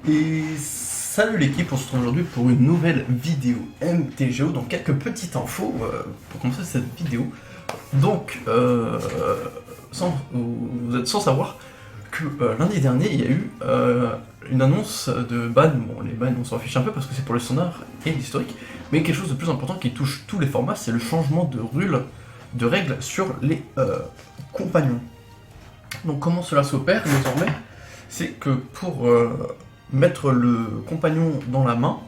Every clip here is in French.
Et salut l'équipe, on se retrouve aujourd'hui pour une nouvelle vidéo MTGO, donc quelques petites infos pour commencer cette vidéo. Donc, vous êtes sans savoir que lundi dernier, il y a eu une annonce de ban. Bon, les bans, on s'en fiche un peu parce que c'est pour le standard et l'historique, mais quelque chose de plus important qui touche tous les formats, c'est le changement de règles sur les compagnons. Donc comment cela s'opère désormais? C'est que pour mettre le compagnon dans la main,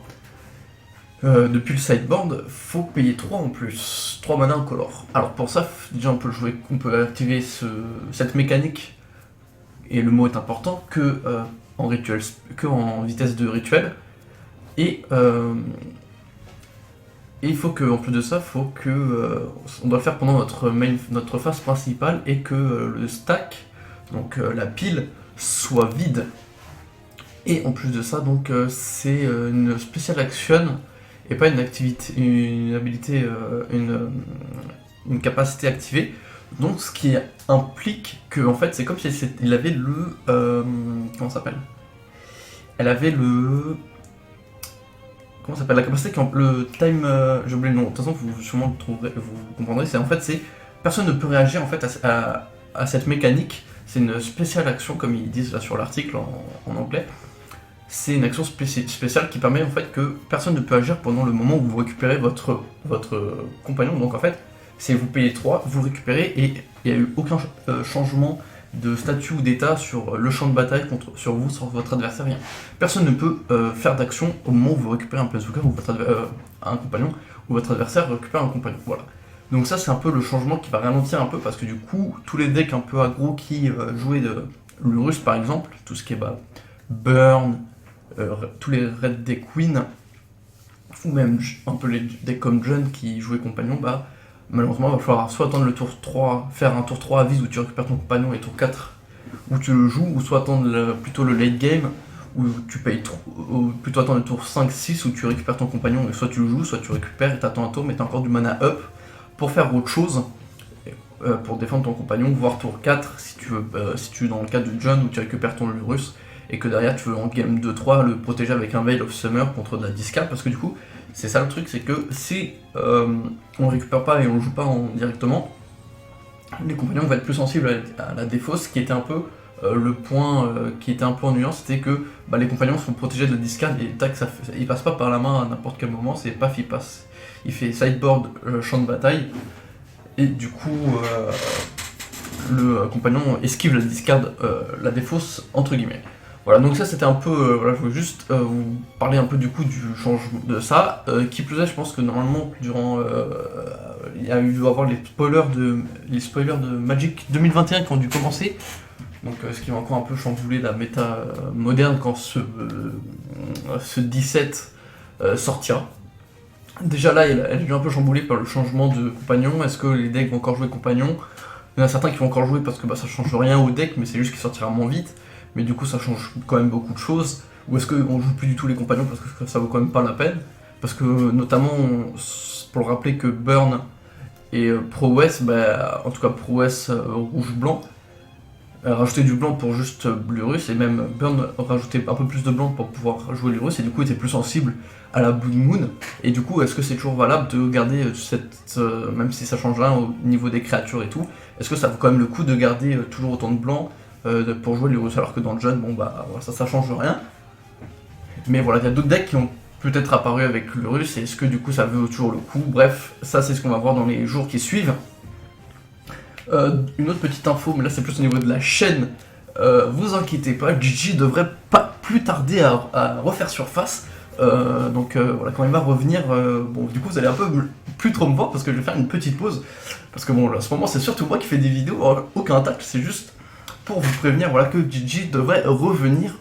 depuis le sideboard, faut payer 3 en plus, 3 mana incolores. Alors pour ça, déjà on peut activer cette mécanique, et le mot est important, que en vitesse de rituel. Et il faut que, en plus de ça, on doit le faire pendant notre phase principale et que le stack, donc la pile, soit vide. Et en plus de ça, donc c'est une special action et pas une capacité activée. Donc ce qui implique que en fait c'est comme si il avait le comment ça s'appelle? Elle avait le la capacité le time, j'ai oublié le nom. De toute façon vous sûrement le trouverez, vous comprendrez. C'est personne ne peut réagir en fait à cette mécanique. C'est une spéciale action comme ils disent là sur l'article en anglais. C'est une action spéciale qui permet en fait que personne ne peut agir pendant le moment où vous récupérez votre compagnon. Donc en fait, c'est vous payez 3, vous le récupérez et il n'y a eu aucun changement de statut ou d'état sur le champ de bataille sur vous, sur votre adversaire, rien. Personne ne peut faire d'action au moment où vous récupérez un planeswalker ou un compagnon, ou votre adversaire récupère un compagnon. Voilà. Donc ça c'est un peu le changement qui va ralentir un peu parce que du coup, tous les decks un peu aggro qui jouaient de l'Urus par exemple, tout ce qui est Burn, tous les Red Deck Queen, ou même un peu les decks comme John qui jouaient compagnon, malheureusement il va falloir soit attendre le tour 3, faire un tour 3 à vise où tu récupères ton compagnon et tour 4 où tu le joues, ou soit attendre plutôt le late game où tu payes ou plutôt attendre le tour 5-6 où tu récupères ton compagnon et soit tu le joues, soit tu récupères et t'attends un tour mais t'as encore du mana up pour faire autre chose, pour défendre ton compagnon, voire tour 4 si tu veux, si tu es dans le cas de John où tu récupères ton Lurus et que derrière tu veux en game 2-3 le protéger avec un Veil of Summer contre de la discard, parce que du coup c'est ça le truc, c'est que si on récupère pas et on joue pas directement, les compagnons vont être plus sensibles à la défausse, qui était un peu le point qui était un peu ennuyant, c'était que les compagnons sont protégés de la discard et tac, il passe pas par la main à n'importe quel moment, c'est paf, il fait sideboard champ de bataille, et du coup le compagnon esquive la discard, la défausse entre guillemets. Voilà, donc ça c'était un peu, je voulais juste vous parler un peu du coup du changement de ça, qui plus est, je pense que normalement durant, il y a dû avoir les spoilers de Magic 2021 qui ont dû commencer, donc ce qui va encore un peu chambouler la méta moderne quand ce 17 sortira. Déjà là, elle est un peu chamboulée par le changement de compagnon. Est-ce que les decks vont encore jouer compagnon? Il y en a certains qui vont encore jouer parce que ça change rien au deck, mais c'est juste qu'il sortira moins vite. Mais du coup ça change quand même beaucoup de choses. Ou est-ce qu'on joue plus du tout les compagnons parce que ça vaut quand même pas la peine? Parce que notamment, pour le rappeler que Burn et Prowess, en tout cas Prowess rouge-blanc, rajouter du blanc pour juste l'Urus, et même Burn rajouter un peu plus de blanc pour pouvoir jouer l'Urus, et du coup était plus sensible à la Blood Moon. Et du coup, est-ce que c'est toujours valable de garder même si ça change rien au niveau des créatures et tout, est-ce que ça vaut quand même le coup de garder toujours autant de blanc pour jouer l'Urus, alors que dans le John, ça change rien. Mais voilà, il y a d'autres decks qui ont peut-être apparu avec l'Urus, et est-ce que du coup ça vaut toujours le coup? Bref, ça c'est ce qu'on va voir dans les jours qui suivent. Une autre petite info, mais là c'est plus au niveau de la chaîne, vous inquiétez pas, Gigi devrait pas plus tarder à refaire surface. Donc voilà, quand il va revenir, du coup vous allez un peu plus trop me voir parce que je vais faire une petite pause. Parce que là, en ce moment c'est surtout moi qui fais des vidéos, aucun tacle, c'est juste pour vous prévenir que Gigi devrait revenir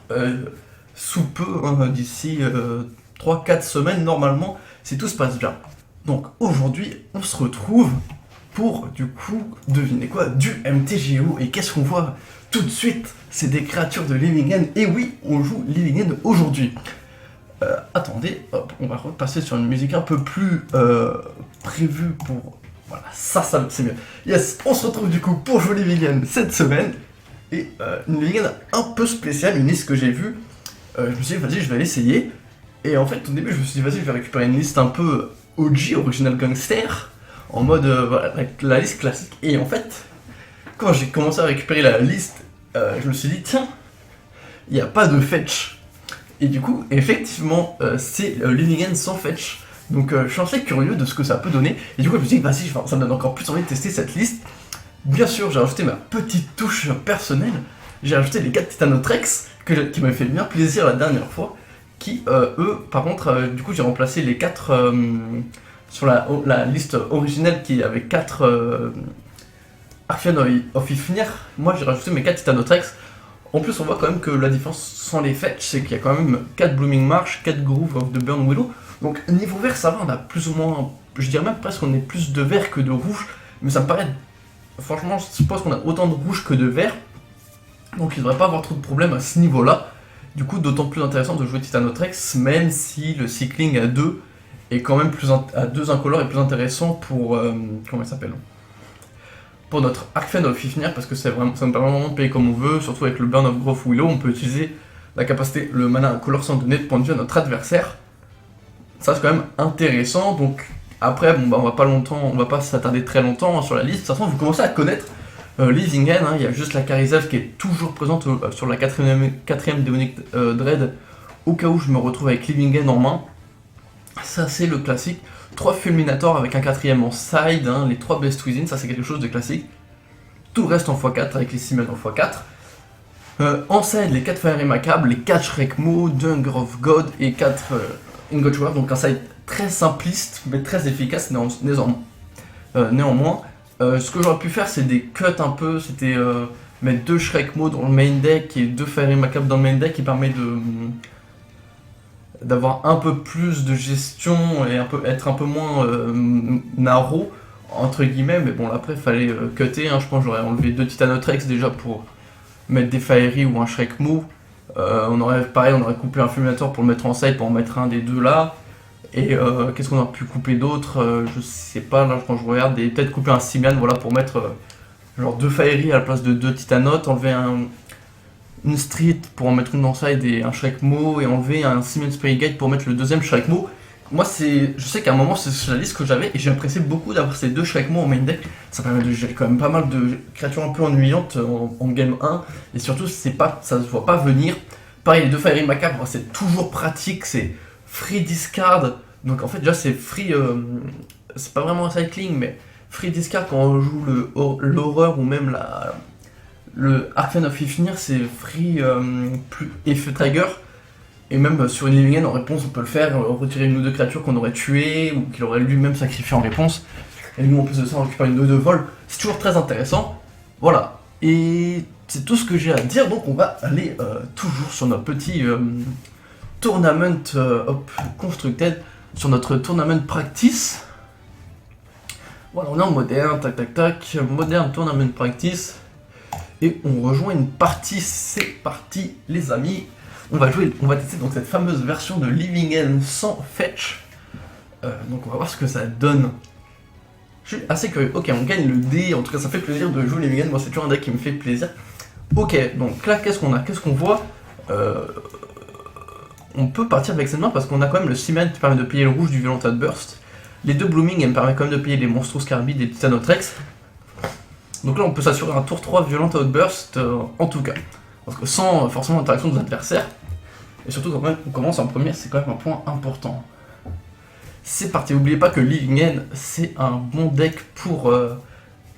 sous peu, d'ici 3-4 semaines normalement, si tout se passe bien. Donc aujourd'hui on se retrouve pour du coup, devinez quoi, du MTGO. Et qu'est-ce qu'on voit tout de suite? C'est des créatures de Living End, et oui, on joue Living End aujourd'hui. Attendez, hop, on va repasser sur une musique un peu plus prévue pour... Voilà, ça c'est mieux. Yes, on se retrouve du coup pour jouer Living End cette semaine. Et une Living End un peu spéciale, une liste que j'ai vue je me suis dit, vas-y, je vais l'essayer. Et en fait, au début, je me suis dit, vas-y, je vais récupérer une liste un peu OG, Original Gangster, en mode, voilà, avec la liste classique. Et en fait, quand j'ai commencé à récupérer la liste, je me suis dit, tiens, il n'y a pas de fetch. Et du coup, effectivement, c'est Living End sans fetch. Donc je suis assez curieux de ce que ça peut donner. Et du coup, je me suis dit, vas-y, ça me donne encore plus envie de tester cette liste. Bien sûr, j'ai rajouté ma petite touche personnelle. J'ai rajouté les 4 Titanotrex, qui m'avaient fait bien plaisir la dernière fois. Qui, eux, par contre, du coup, j'ai remplacé les 4 sur la liste originelle qui avait 4 Archon of Ifnir. Moi, j'ai rajouté mes 4 Titanotrex. En plus, on voit quand même que la différence sans les fetch, c'est qu'il y a quand même 4 Blooming Marsh, 4 Groove of the Burn Willow. Donc niveau vert, ça va, on a plus ou moins, je dirais même presque qu'on est plus de vert que de rouge. Mais ça me paraît, franchement, je pense qu'on a autant de rouge que de vert. Donc il ne devrait pas avoir trop de problèmes à ce niveau-là. Du coup, d'autant plus intéressant de jouer Titanotrex, même si le cycling à 2 est quand même à 2 incolores est plus intéressant pour, comment il s'appelle, pour notre Archon of Ifnir, parce que ça nous permet vraiment de payer comme on veut, surtout avec le Burn of Growth Willow, on peut utiliser la capacité, le mana incolore sans donner de point de vue à notre adversaire. Ça c'est quand même intéressant, donc après, bon, bah, on va pas s'attarder très longtemps sur la liste. De toute façon, vous commencez à connaître Living End, il y a juste la Karizev qui est toujours présente sur la 4ème Demonic Dread, au cas où je me retrouve avec Living End en main. Ça c'est le classique. 3 Fulminators avec un 4ème en side, les 3 Best Within, ça c'est quelque chose de classique. Tout le reste en x4 avec les 6 men en x4. En side, les 4 Fiery Macabre, les 4 Shrekmo, 2 Hunger of God et 4 Ingot, donc un side très simpliste mais très efficace néanmoins. Ce que j'aurais pu faire, c'est des cuts un peu, c'était mettre 2 Shrekmo dans le main deck et 2 Fiery Macabre dans le main deck qui permet d'avoir un peu plus de gestion et être un peu moins narrow entre guillemets, mais bon après il fallait cutter, je pense que j'aurais enlevé 2 Titanotrex déjà pour mettre des Fiery ou un Shrekmo. On aurait coupé un Fulminator pour le mettre en side, pour en mettre un des deux là. Et qu'est-ce qu'on aurait pu couper d'autre, je sais pas, là quand je regarde, et peut-être couper un Simian, voilà, pour mettre genre 2 Fiery à la place de 2 Titanot, enlever une Street pour en mettre une en side et un Shrekmo, et enlever un Simian Spirit Gate pour mettre le deuxième Shrekmo. Moi je sais qu'à un moment c'est la liste que j'avais, et j'ai apprécié beaucoup d'avoir ces 2 Shrekmo en main deck. Ça permet de gérer quand même pas mal de créatures un peu ennuyantes en game 1, et surtout ça se voit pas venir. Pareil, les 2 Fiery Macabre, c'est toujours pratique, c'est free discard, donc en fait déjà c'est free, c'est pas vraiment un cycling, mais free discard quand on joue l'horreur ou même le Archon of Ifnir, c'est free plus effet trigger, et même sur une Living End en réponse on peut le faire, retirer une ou deux créatures qu'on aurait tuées ou qu'il aurait lui-même sacrifié en réponse, et nous en plus de ça on récupère une 2 de vol, c'est toujours très intéressant, voilà, et c'est tout ce que j'ai à dire, donc on va aller toujours sur notre petit tournament constructed, sur notre tournament practice. Voilà, on est en moderne, tac tac tac, moderne tournament practice, et on rejoint une partie, c'est parti les amis. On va tester donc cette fameuse version de Living End sans fetch. Donc on va voir ce que ça donne. Je suis assez curieux. Ok, on gagne le dé, en tout cas ça fait plaisir de jouer Living End, moi c'est toujours un deck qui me fait plaisir. Ok, donc là qu'est-ce qu'on a, qu'est-ce qu'on voit, on peut partir avec cette main parce qu'on a quand même le Cement qui permet de payer le rouge du Violent Outburst. Les 2 Blooming, elles me permettent quand même de payer les Monstrous Carbide et les Titanotrex. Donc là on peut s'assurer un tour 3 Violent Outburst en tout cas. Parce que sans forcément l'interaction des adversaires. Et surtout quand on commence en première, c'est quand même un point important. C'est parti, n'oubliez pas que Living End c'est un bon deck pour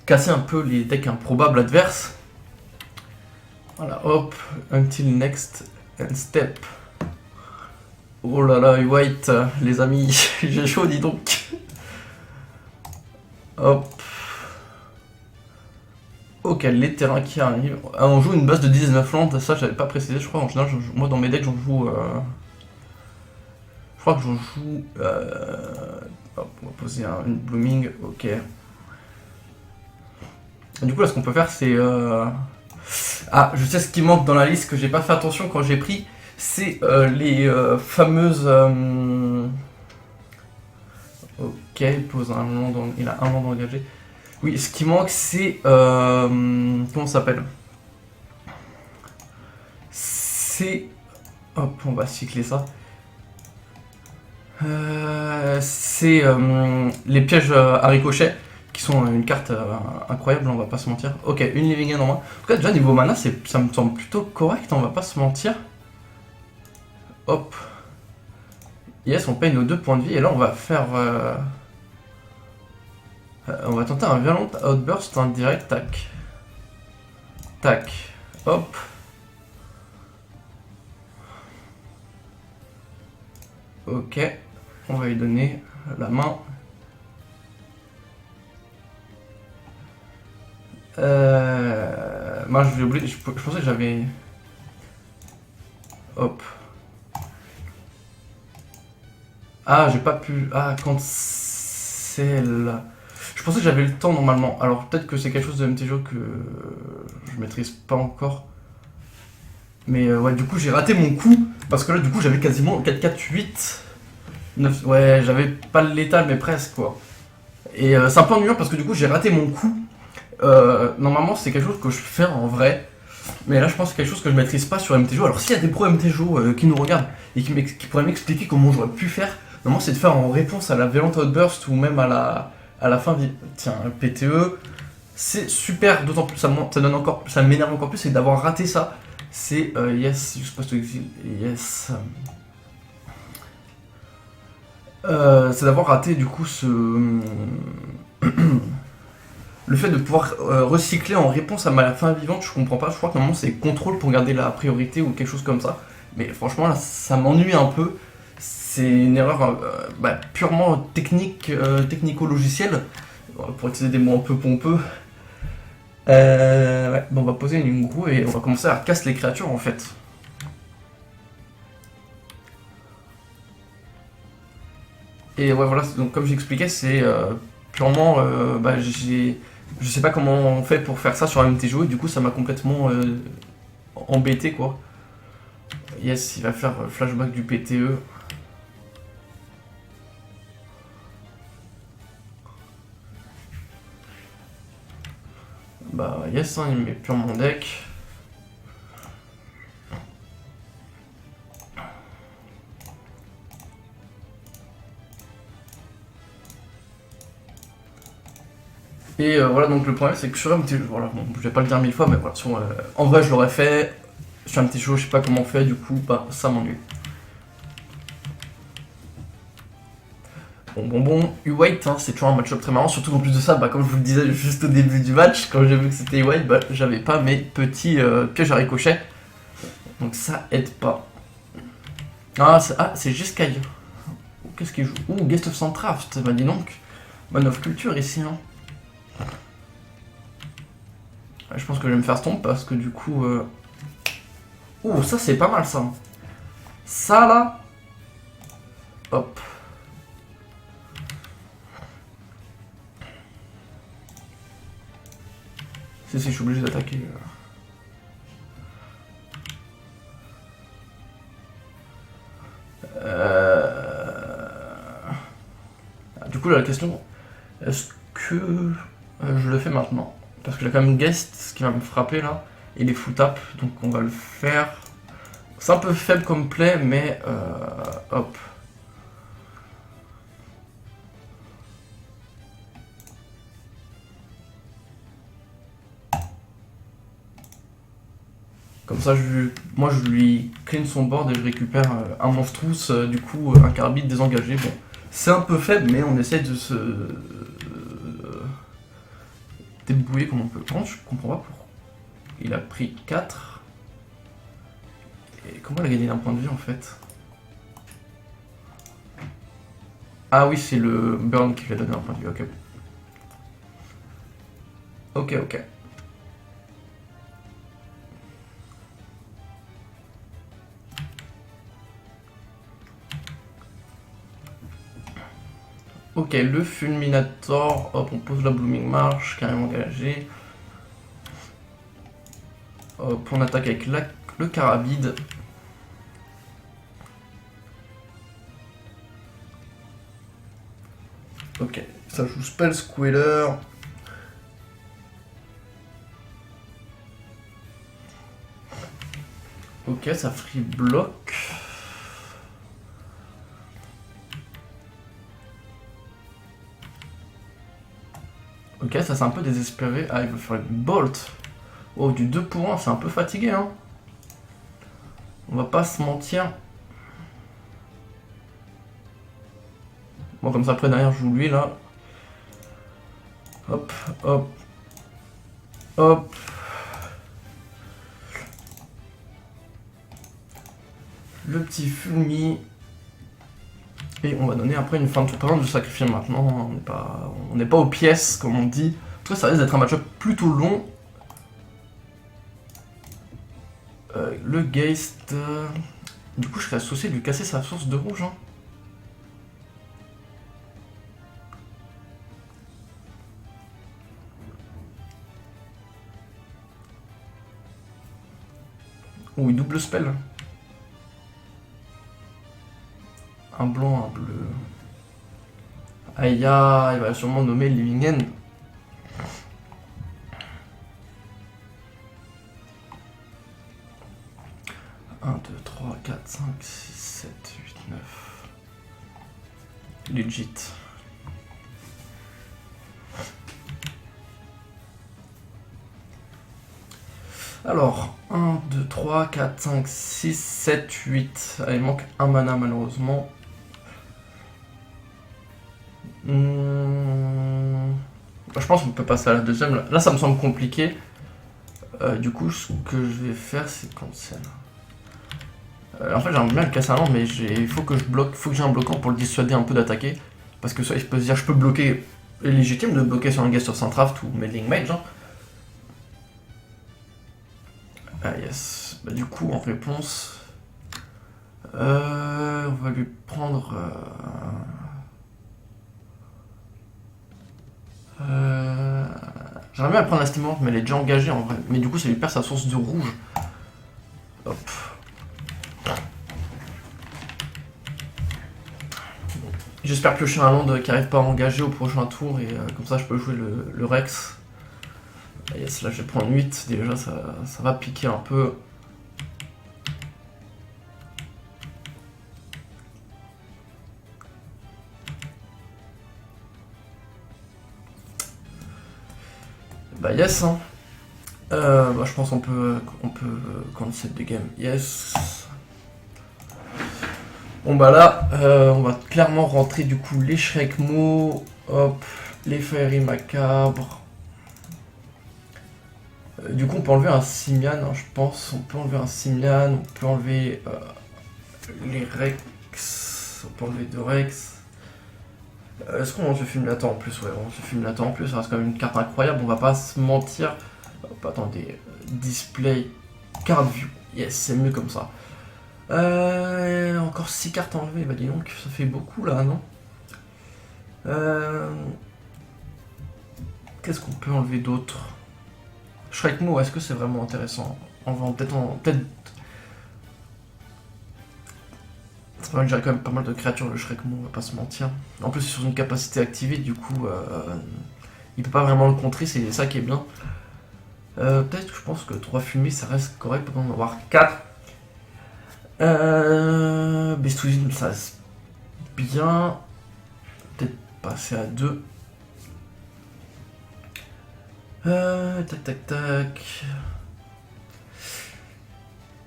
casser un peu les decks improbables adverses. Voilà, hop, until next and step. Oh là là, white, les amis, j'ai chaud, dis donc. Hop. Ok, les terrains qui arrivent. On joue une base de 19 landes, ça j'avais pas précisé, je crois. En général, moi dans mes decks, j'en joue. Je crois que j'en joue. Hop, on va poser une blooming, ok. Du coup, là, ce qu'on peut faire, c'est. Ah, je sais ce qui manque dans la liste que j'ai pas fait attention quand j'ai pris, c'est les fameuses. Ok, il pose il a un land engagé. Oui, ce qui manque, c'est comment ça s'appelle? C'est Hop, on va cycler ça. C'est les pièges à ricochet, qui sont une carte incroyable, on va pas se mentir. Ok, une living end en moins. En tout cas, déjà niveau mana, ça me semble plutôt correct, on va pas se mentir. Hop. Yes, on paye nos 2 points de vie, et là on va faire... on va tenter un violent outburst, un direct, tac. Tac. Hop. Ok. On va lui donner la main. Moi je l'ai oublié, je pensais que j'avais... Hop. Ah, j'ai pas pu... Ah, cancel. Je pensais que j'avais le temps normalement. Alors peut-être que c'est quelque chose de MTGO que je maîtrise pas encore. Mais ouais, du coup j'ai raté mon coup. Parce que là du coup j'avais quasiment 4, 4, 8... 9... Ouais, j'avais pas le létal mais presque quoi. Et c'est un peu ennuyant parce que du coup j'ai raté mon coup. Normalement c'est quelque chose que je fais en vrai. Mais là je pense que c'est quelque chose que je maîtrise pas sur MTGO. Alors s'il y a des pros MTGO qui nous regardent et qui pourraient m'expliquer comment j'aurais pu faire, normalement c'est de faire en réponse à la Violent Outburst ou même à la fin. Tiens, PTE, c'est super, d'autant plus ça m'énerve encore plus, c'est d'avoir raté ça. C'est yes, you're supposed to exile, yes. C'est d'avoir raté du coup ce... Le fait de pouvoir recycler en réponse à ma fin vivante, je comprends pas. Je crois que normalement c'est contrôle pour garder la priorité ou quelque chose comme ça. Mais franchement là, ça m'ennuie un peu. C'est une erreur purement technique, technico-logicielle. Pour utiliser des mots un peu pompeux. Ouais, bon, on va poser une grue et on va commencer à casser les créatures en fait. Et ouais, voilà, donc comme j'expliquais, c'est purement. Je sais pas comment on fait pour faire ça sur un MTGO et du coup ça m'a complètement embêté quoi. Yes, il va faire flashback du PTE. Bah yes, hein, il met pure mon deck. Et voilà, donc le problème c'est que sur MTGO, voilà, bon, je vais pas le dire 1000 fois, mais voilà, en vrai je l'aurais fait. Sur MTGO, je sais pas comment on fait, du coup, bah ça m'ennuie. Bon, U-White, hein, c'est toujours un match-up très marrant, surtout qu'en plus de ça, bah, comme je vous le disais juste au début du match, quand j'ai vu que c'était U-White, bah, j'avais pas mes petits pièges à ricochet. Donc ça aide pas. Ah, c'est Jeskai. Qu'est-ce qu'il joue? Ouh, Guest of Centraft, bah dis donc. Man of Culture ici, hein. Je pense que je vais me faire stomp parce que du coup... Ouh, ça c'est pas mal ça. Ça là... Hop. Si, je suis obligé d'attaquer. Du coup, là, la question, est-ce que je le fais maintenant? Parce que j'ai quand même Guest, ce qui va me frapper là, et les full tap, donc on va le faire. C'est un peu faible comme play, mais hop. Comme ça, moi je lui clean son board et je récupère un monstrous, du coup un carbide désengagé. Bon, c'est un peu faible, mais on essaie de se débrouiller comme on peut. Par contre, je comprends pas pourquoi. Il a pris 4. Et comment il a gagné d'un point de vue en fait? Ah oui, c'est le burn qui lui a donné un point de vue, ok. Ok. Ok, le Fulminator, hop, on pose la Blooming March, carrément engagé. Hop, on attaque avec le Carabide. Ok, ça joue Spell Squealer. Ok, ça free block. Ok, ça c'est un peu désespéré. Ah, il veut faire une bolt. Oh, du 2 pour 1, c'est un peu fatigué, hein. On va pas se mentir. Bon, comme ça, après, derrière, je joue lui, là. Hop, hop. Hop. Le petit fulmi. Et on va donner après une fin de tour. Par contre, je sacrifie maintenant. On n'est pas aux pièces, comme on dit. En tout cas, ça risque d'être un match-up plutôt long. Le Geist. Du coup, je serais associé de lui casser sa source de rouge. Hein. Ou il double spell. Un blanc, un bleu. Aïe, il va sûrement nommer Living End. Un, 2, 3, 4, 5, 6, 7, 8, 9. Legit. Alors, 1, 2, 3, 4, 5, 6, 7, 8. Il manque un mana malheureusement. Je pense qu'on peut passer à la deuxième. Là, ça me semble compliqué. Du coup, ce que je vais faire, c'est cancel. En fait, j'aimerais bien le casser avant, mais il faut que je bloque, faut que j'ai un bloquant pour le dissuader un peu d'attaquer. Parce que ça, il peut se dire, je peux bloquer. C'est légitime de bloquer sur un gars sur Saint-Raft ou Meddling Mage. Hein. Ah, yes. Bah, du coup, en réponse, on va lui prendre. J'aimerais bien prendre la stimulante, mais elle est déjà engagée en vrai. Mais du coup, ça lui perd sa source de rouge. Hop. J'espère piocher un land qui arrive pas à engager au prochain tour et comme ça je peux jouer le Rex. Et yes, là je vais prendre 8, déjà ça va piquer un peu. Bah yes hein. Bah, je pense qu'on peut concept de game. Yes. Bon bah là, on va clairement rentrer du coup les Shrekmo, hop, les Fairy Macabres. Du coup on peut enlever un Simian, hein, je pense, on peut enlever un Simian, on peut enlever les Rex, on peut enlever 2 Rex. Est-ce qu'on se fume latent en plus? Ouais, on se fume latent en plus, ça reste quand même une carte incroyable, on va pas se mentir. Hop, attendez, display, card view, yes, c'est mieux comme ça. Encore 6 cartes enlevées, bah dis donc, ça fait beaucoup là, non? Qu'est-ce qu'on peut enlever d'autre? Shrekmo, est-ce que c'est vraiment intéressant? Peut-être. Ça va gérer quand même pas mal de créatures le Shrekmo, on va pas se mentir. En plus, c'est sur une capacité activée, du coup, il peut pas vraiment le contrer, c'est ça qui est bien. Peut-être que je pense que 3 fumées, ça reste correct pour en avoir 4. Bestouzine, ça reste bien. Peut-être passer à 2. Tac tac tac.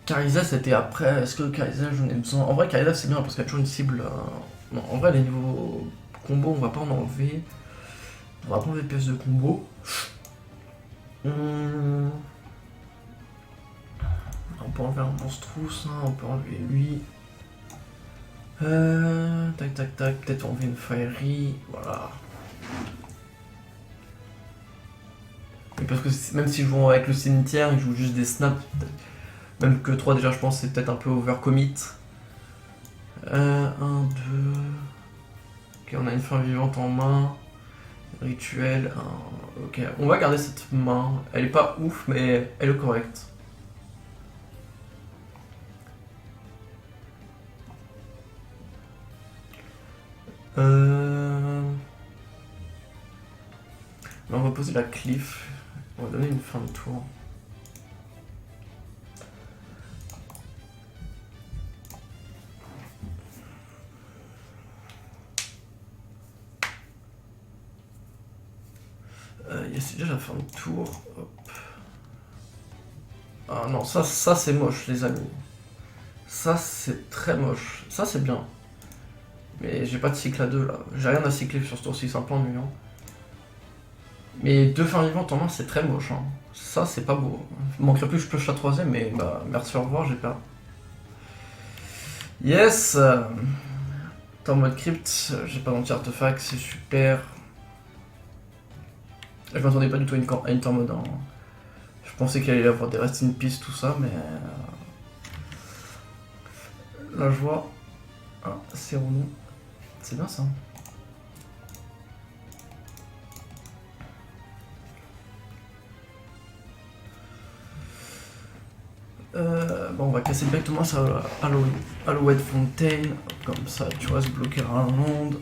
Kai'Sa c'était après. Est-ce que Kai'Sa j'en ai besoin? En vrai Kai'Sa c'est bien parce qu'il y a toujours une cible. Non, en vrai les niveaux combo on va pas en enlever. On va pas enlever pièces de combo. On peut enlever un monstrous, hein, on peut enlever lui. Tac tac tac, peut-être enlever une fairy, voilà. Mais parce que même si je joue avec le cimetière, il joue juste des snaps. Même que 3 déjà je pense c'est peut-être un peu overcommit. 1, 2. Ok, on a une fin vivante en main. Rituel. Ok, on va garder cette main. Elle est pas ouf mais elle est correcte. On va poser la cliff. On va donner une fin de tour. Et c'est déjà la fin du tour. Hop. Ah non, ça c'est moche, les amis. Ça c'est très moche. Ça c'est bien. Mais j'ai pas de cycle à 2 là. J'ai rien à cycler sur ce tour-ci, c'est un peu ennuyant. Mais 2 fins vivantes en main, c'est très moche. Hein. Ça c'est pas beau. Il manquerait plus que je pioche la 3ème, mais bah merci, au revoir, j'ai pas. Yes. T'es en mode crypt, j'ai pas d'anti-artefact, c'est super. Je m'attendais pas du tout à une turn mode. Hein. Je pensais qu'il allait y avoir des rest in peace, tout ça, mais. Là je vois. Ah, c'est rond. C'est bien ça. Bon, on va casser directement sur Alouette Fontaine. Comme ça, tu vois, se bloquer un monde.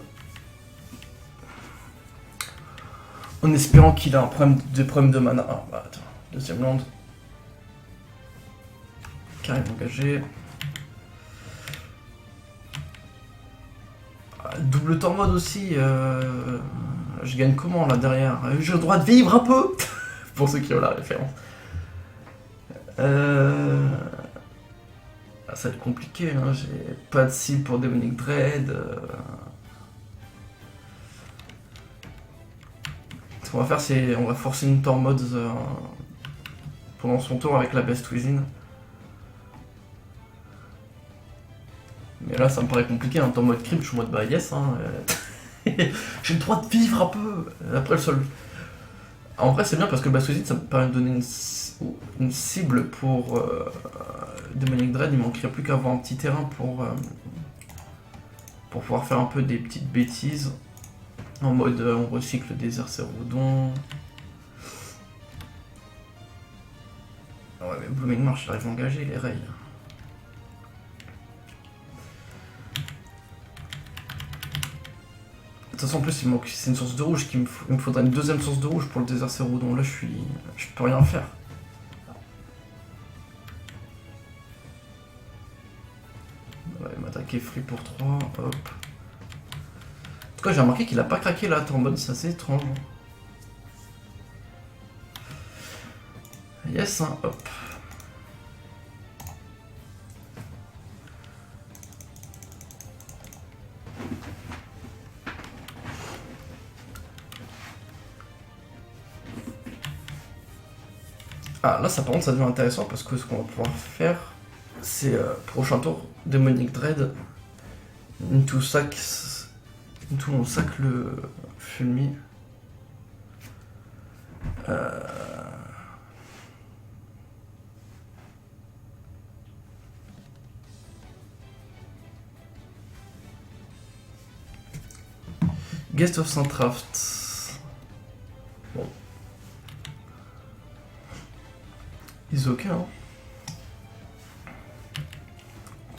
En espérant qu'il a des problèmes de mana. Ah, bah attends. Deuxième land. Carrément engagé. Double temps mode aussi. Je gagne comment là derrière? J'ai le droit de vivre un peu. Pour ceux qui ont la référence. Ça va être compliqué, hein. J'ai pas de cible pour Demonic Dread. Ce qu'on va faire, c'est on va forcer une turn mode pendant son tour avec la Best Cuisine. Mais là, ça me paraît compliqué, hein. En mode crypt, je suis en mode bah yes. Hein. J'ai le droit de vivre un peu. Après le sol. En vrai, c'est bien parce que le Best Cuisine, ça me permet de donner une cible pour Demonic Dread. Il manquerait plus qu'à avoir un petit terrain pour pouvoir faire un peu des petites bêtises. En mode on recycle des Ercerodon. Ouais, mais Blooming Marsh, il arrive à engager les rails. De toute façon, en plus, c'est une source de rouge. Il me faudrait une deuxième source de rouge pour le désert Cérodon. Là, je peux rien faire. Ouais, il m'a attaqué free pour 3. Hop. En tout cas, j'ai remarqué qu'il a pas craqué là, en mode, c'est assez étrange. Yes, hein, hop. Ah, là, ça par contre, ça devient intéressant parce que ce qu'on va pouvoir faire, c'est prochain tour, Demonic Dread. Into on sac le Fulmi. Guest of Saint-Traft. Bon. Ils ok, hein.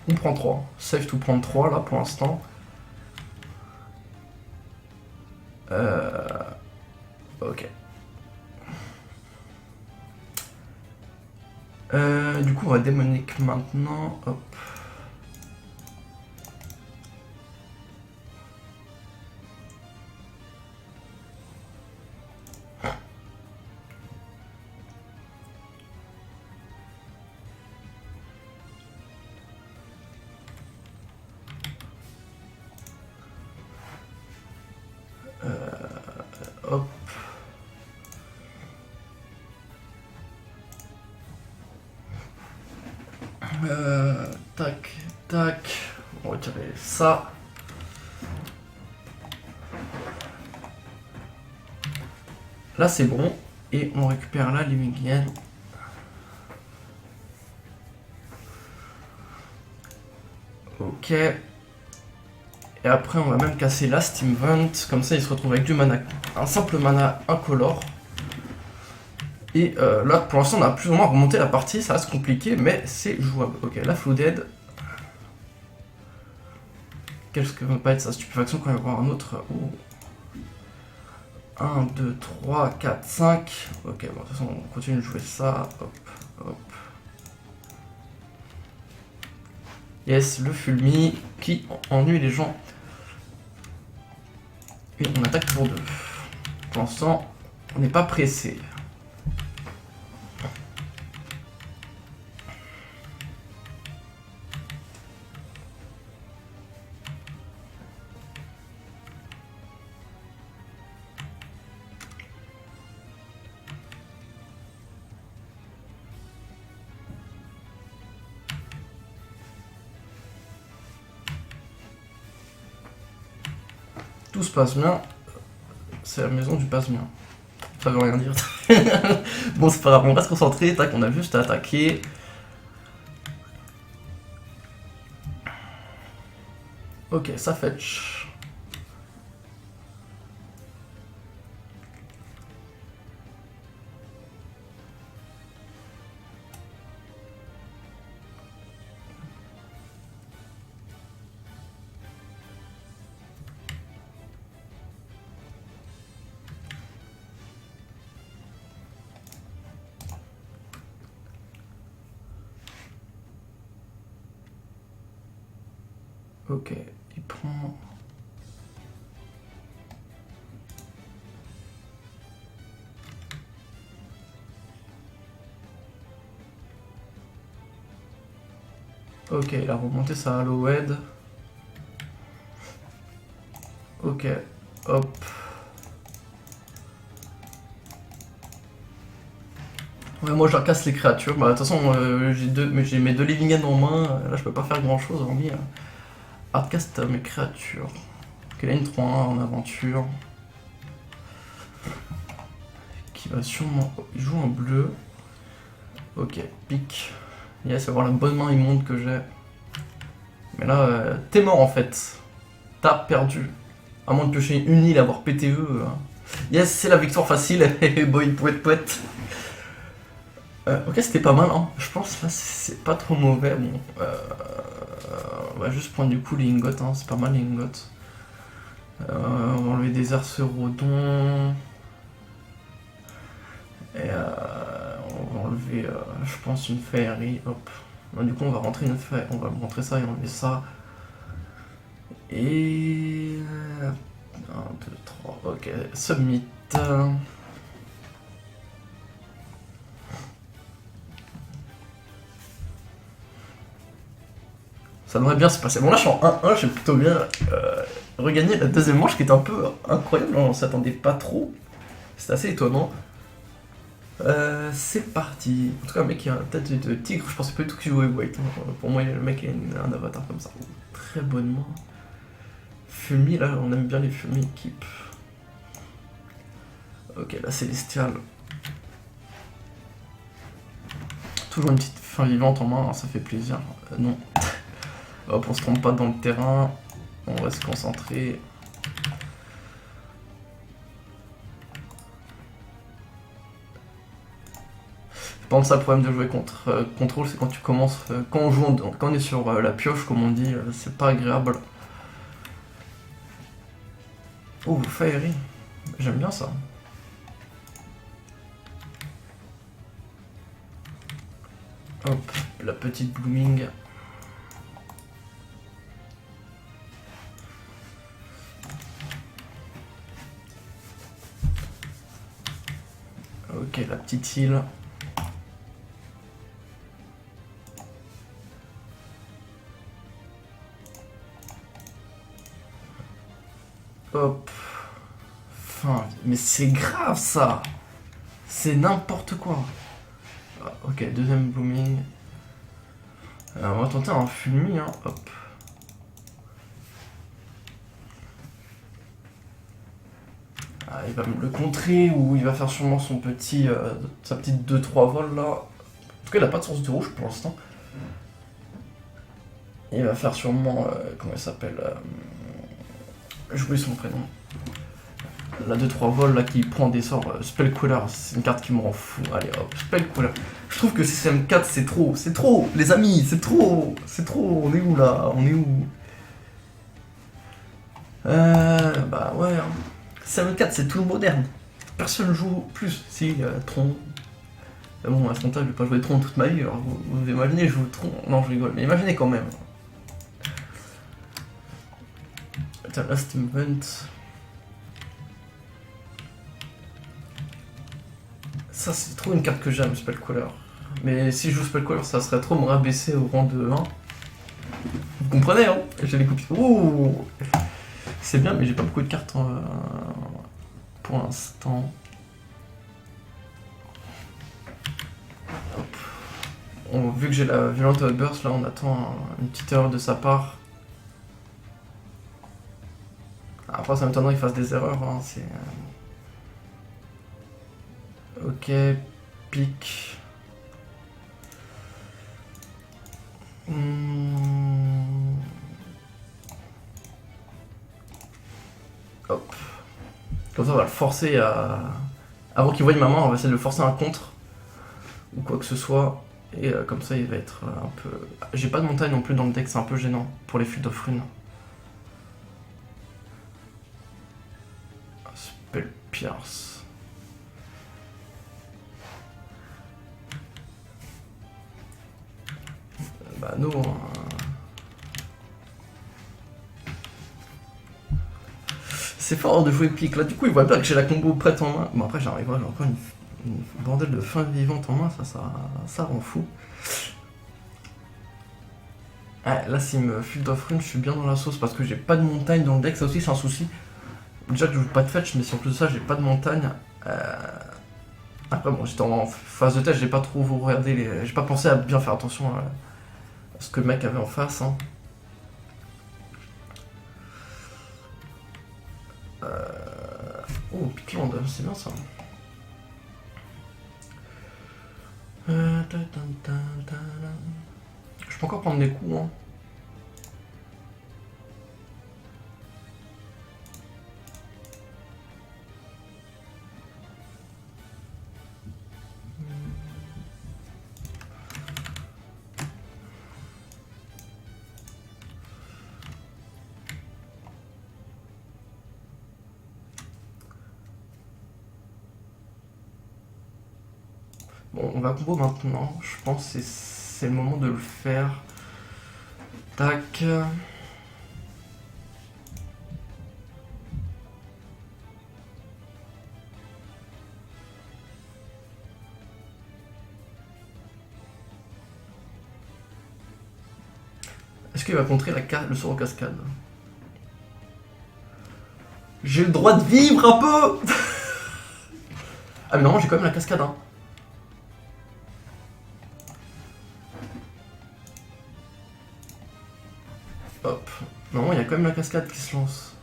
On prend 3. Safe to prendre 3 là pour l'instant. Ok. Du coup, on va démonique maintenant. Hop. Hop. Tac, tac. On va retirer ça. Là, c'est bon. Et on récupère là les Miguel. Ok. Et après, on va même casser la Steam Vent. Comme ça, il se retrouve avec du mana. Un simple mana incolore. Et là, pour l'instant, on a plus ou moins remonté la partie. Ça reste compliqué, mais c'est jouable. Ok, la Flooded. Qu'est-ce que va pas être sa stupéfaction quand il va y avoir un autre. Oh. 1, 2, 3, 4, 5. Ok, bon, de toute façon, on continue de jouer ça. Hop, hop. Yes, le Fulmi qui ennuie les gens. Et on attaque pour 2. Pour l'instant, On n'est pas pressé. Tout se passe bien. C'est la maison du passe bien. Ça veut rien dire. Bon, c'est pas grave, on reste concentré. Tac, on a juste à attaquer. Ok, ça fetch. Ok, il prend... Ok, il a remonté sa Hallowed. Ok, hop. Ouais, moi je leur casse les créatures. Bah, de toute façon, j'ai mes deux living ends en main. Là, je peux pas faire grand chose hormis hardcast mes créatures. Ok, là, une 3-1 en aventure. Qui va sûrement. Il joue en bleu. Ok, pique. Yes, va voir la bonne main immonde que j'ai. Mais là, t'es mort en fait. T'as perdu. À moins de piocher une île, avoir PTE. Yes, c'est la victoire facile. Boy, poète, poète. Ok, c'était pas mal, hein. Je pense là, c'est pas trop mauvais. Bon, on va juste prendre du coup les ingots, hein. C'est pas mal les ingots. On va enlever des arcerodons. Et on va enlever, je pense, une fairy. Hop. Donc, du coup, on va rentrer une fairy. On va montrer ça et enlever ça. Et 1, 2, 3, ok, submit. Ça devrait bien se passer. Bon là je suis en 1-1, j'ai plutôt bien regagné la deuxième manche qui était un peu incroyable, on s'attendait pas trop. C'était assez étonnant. C'est parti. En tout cas, le mec qui a une tête de tigre, je pensais pas du tout qu'il jouait White. Pour moi, le mec a un avatar comme ça. Très bonne main. Fumi, là, on aime bien les Fumi équipe. Ok, la Célestiale. Toujours une petite fin vivante en main, ça fait plaisir. Non. Hop, on se trompe pas dans le terrain. On va se concentrer. Je pense que ça le problème de jouer contre contrôle, c'est quand tu commences, quand on est sur la pioche, comme on dit, c'est pas agréable. Oh, Fairy, j'aime bien ça. Hop, la petite blooming. Ok, la petite île. Hop. Enfin, mais c'est grave ça. C'est n'importe quoi. Ah, ok, deuxième blooming. On va tenter un fulmi, hein. Hop. Ah, il va me le contrer ou il va faire sûrement son petit, sa petite 2-3 vols là. En tout cas, il a pas de source de rouge pour l'instant. Il va faire sûrement, comment il s'appelle, j'oublie son prénom. La 2-3 vols là qui prend des sorts Spellqueller, c'est une carte qui me rend fou. Allez hop, Spellqueller. Je trouve que CM4 c'est trop, les amis, c'est trop, on est où là, on est où? Bah ouais, hein. CM4 c'est tout le moderne. Personne joue plus, si, Tron. Mais bon, à ce compte-là, je vais pas jouer Tron toute ma vie, alors vous imaginez, je joue Tron. Non, je rigole, mais imaginez quand même. Attends, Last Event. Ça, c'est trop une carte que j'aime, Spellcaller. Mais si je joue Spellcaller, ça serait trop me rabaisser au rang de 1. Vous comprenez, hein? J'ai les copies. Ouh! C'est bien, mais j'ai pas beaucoup de cartes pour l'instant. Vu que j'ai la violente outburst, là on attend une petite erreur de sa part. Après ça m'étonnerait qu'il fasse des erreurs, hein, c'est... Ok, pique. Hop. Comme ça on va le forcer à... Avant qu'il voie ma main, on va essayer de le forcer à un contre. Ou quoi que ce soit. Et comme ça il va être un peu... J'ai pas de montagne non plus dans le deck, c'est un peu gênant pour les Field of Runes. Spell Pierce. Bah non. C'est fort de jouer pique. Là du coup il voit bien que j'ai la combo prête en main. Bon après j'arrive, j'ai encore une bordel de fin vivante en main, ça rend fou. Ah, là s'il me Field of Runes, je suis bien dans la sauce parce que j'ai pas de montagne dans le deck, ça aussi c'est un souci. Déjà je joue pas de fetch, mais si en plus de ça j'ai pas de montagne. Après bon, j'étais en phase de test, j'ai pas trop regardé les... J'ai pas pensé à bien faire attention à ce que le mec avait en face. Hein. Oh, Pickland, c'est bien ça. Je peux encore prendre des coups. Hein. Bon, on va combo maintenant. Je pense que c'est le moment de le faire. Tac. Est-ce qu'il va contrer le sort en cascade? J'ai le droit de vivre un peu. Ah mais non, j'ai quand même la cascade. Hein. Hop. Non, il y a quand même la cascade qui se lance.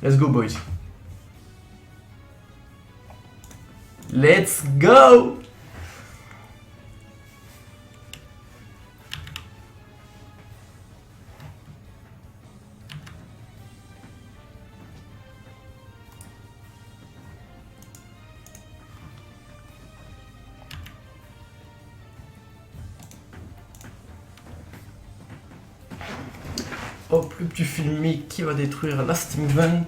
Let's go, boys. Let's go! Hop, le petit filmique qui va détruire Last Event.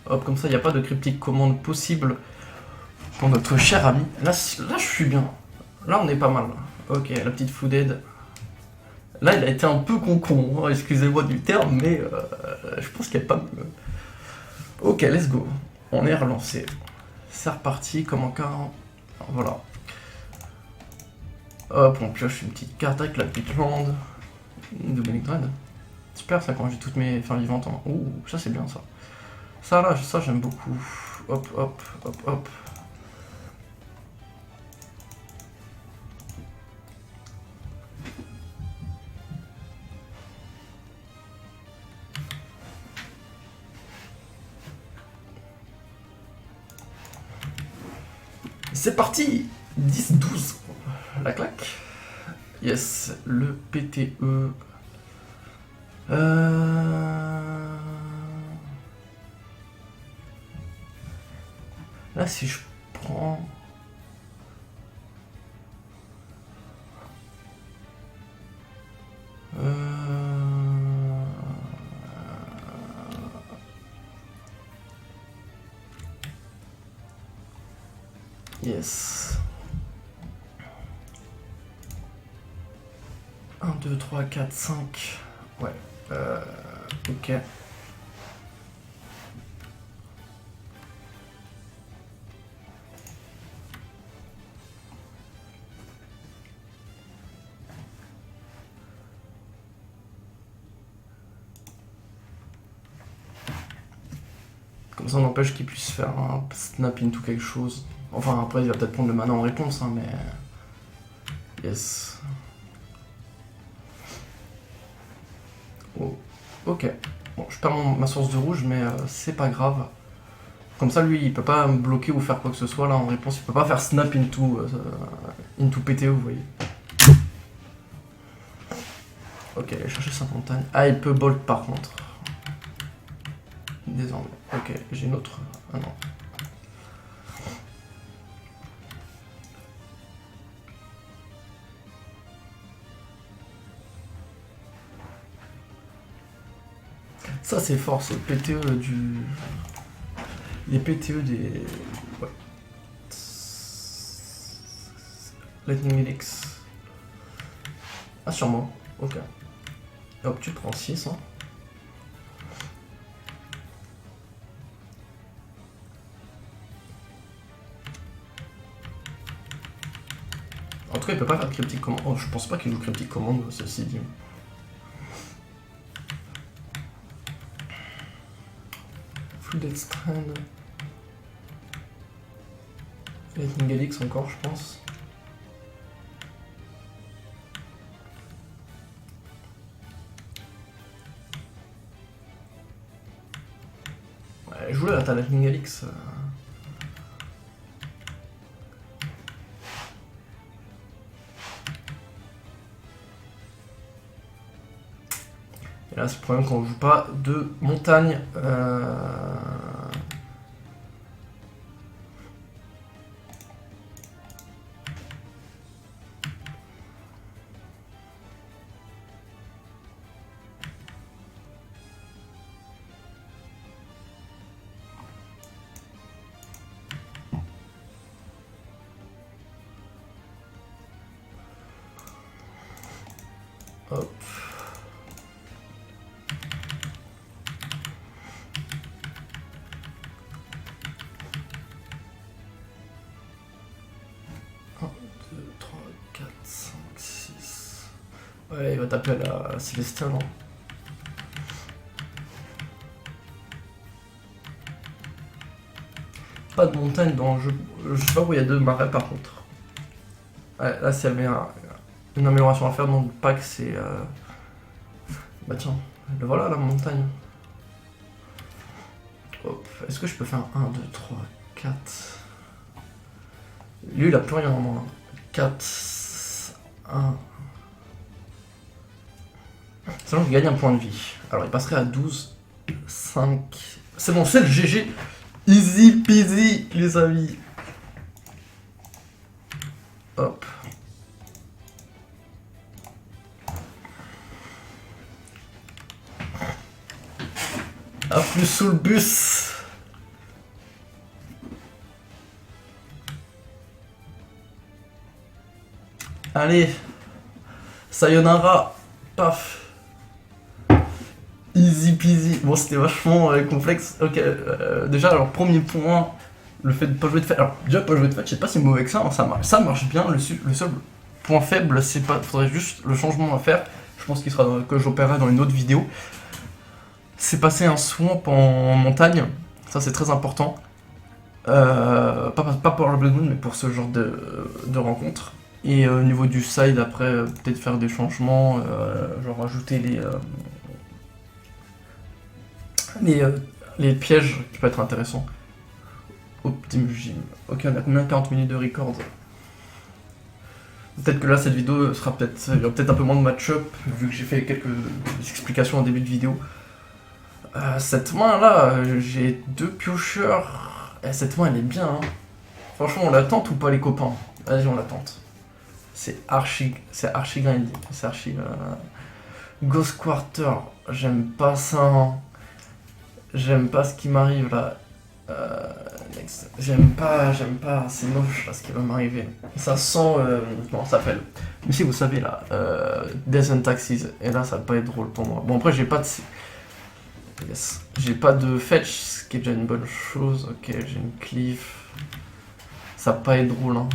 Hop, comme ça, il n'y a pas de cryptique commande possible pour notre cher ami. Là, je suis bien. Là, on est pas mal. Ok, la petite Flooded. Là, il a été un peu con, hein, excusez-moi du terme, mais je pense qu'il n'y a pas mieux. Ok, let's go. On est relancé. C'est reparti, comme en cas. Voilà. Hop, on pioche une petite carte avec la petite lande. Dominic Dread. Super ça quand j'ai toutes mes fins vivantes en... Ouh, ça c'est bien ça. Ça là, ça j'aime beaucoup. Hop, hop, hop, hop. C'est parti 10-12. La claque. Yes, le PTE. Là, si je prends... Yes. 1, 2, 3, 4, 5. Ouais. Ok. Comme ça on empêche qu'il puisse faire un snap into quelque chose. Enfin après il va peut-être prendre le mana en réponse, hein, mais... Yes. Oh. Ok. Bon, je perds ma source de rouge, mais c'est pas grave. Comme ça, lui, il peut pas me bloquer ou faire quoi que ce soit là en réponse. Il peut pas faire snap into PTO, vous voyez. Ok, aller chercher sa montagne. Ah, il peut bolt par contre. Désormais. Ok, j'ai une autre. Ah non. Ça c'est fort, c'est le PTE du... Les PTE des... Ouais. Lightning Helix. Ah sûrement, ok. Hop, tu prends 6, hein. En tout cas, il peut pas faire de cryptic commande. Oh, je pense pas qu'il joue cryptic commande, ceci dit. Flooded Strand. Lightning Helix encore, je pense. Ouais, joue là, t'as Lightning Helix. Et là, c'est le problème quand on joue pas de montagne. Hop. Ouais, il va taper à la Célestial. Hein. Pas de montagne dans le jeu. Je sais pas où il y a 2 marais par contre. Ouais, là, s'il y avait une amélioration à faire dans le pack, c'est. Bah tiens, le voilà la montagne. Hop. Est-ce que je peux faire 1, 2, 3, 4 Lui, il a plus rien en moins. 4, 1. Sinon, je gagne un point de vie. Alors, il passerait à 12, 5. C'est bon, c'est le GG. Easy peasy, les amis. Hop. A plus sous le bus. Allez. Sayonara. Paf. Easy peasy. Bon, c'était vachement complexe. Ok, déjà, alors, premier point, le fait de pas jouer de fête. Alors, déjà, pas jouer de fête, je sais pas si c'est mauvais que ça, hein, ça marche bien. Le seul point faible, c'est pas. Faudrait juste le changement à faire. Je pense qu'il sera que j'opérerai dans une autre vidéo. C'est passer un swamp en montagne. Ça, c'est très important. Pas pour le Blood Moon, mais pour ce genre de rencontre. Et au niveau du side, après, peut-être faire des changements, genre ajouter les pièges qui peuvent être intéressants. Optimus Gym. Ok, on a combien? 40 minutes de record. Peut-être que là, cette vidéo sera peut-être. Il y aura peut-être un peu moins de match-up, vu que j'ai fait quelques explications en début de vidéo. Cette main là, j'ai 2 piocheurs. Et cette main elle est bien. Hein. Franchement, on la tente ou pas, les copains? Vas-y, on la tente. C'est archi grindy. C'est archi. Ghost Quarter, j'aime pas ça. Hein. J'aime pas ce qui m'arrive là. Next. J'aime pas, c'est moche là ce qui va m'arriver. Ça sent, comment ça s'appelle? Mais si vous savez là, Death and Taxes, et là ça va pas être drôle pour moi. Bon après j'ai pas de... Yes. J'ai pas de fetch, ce qui est déjà une bonne chose. Ok, j'ai une cliff. Ça va pas être drôle, hein.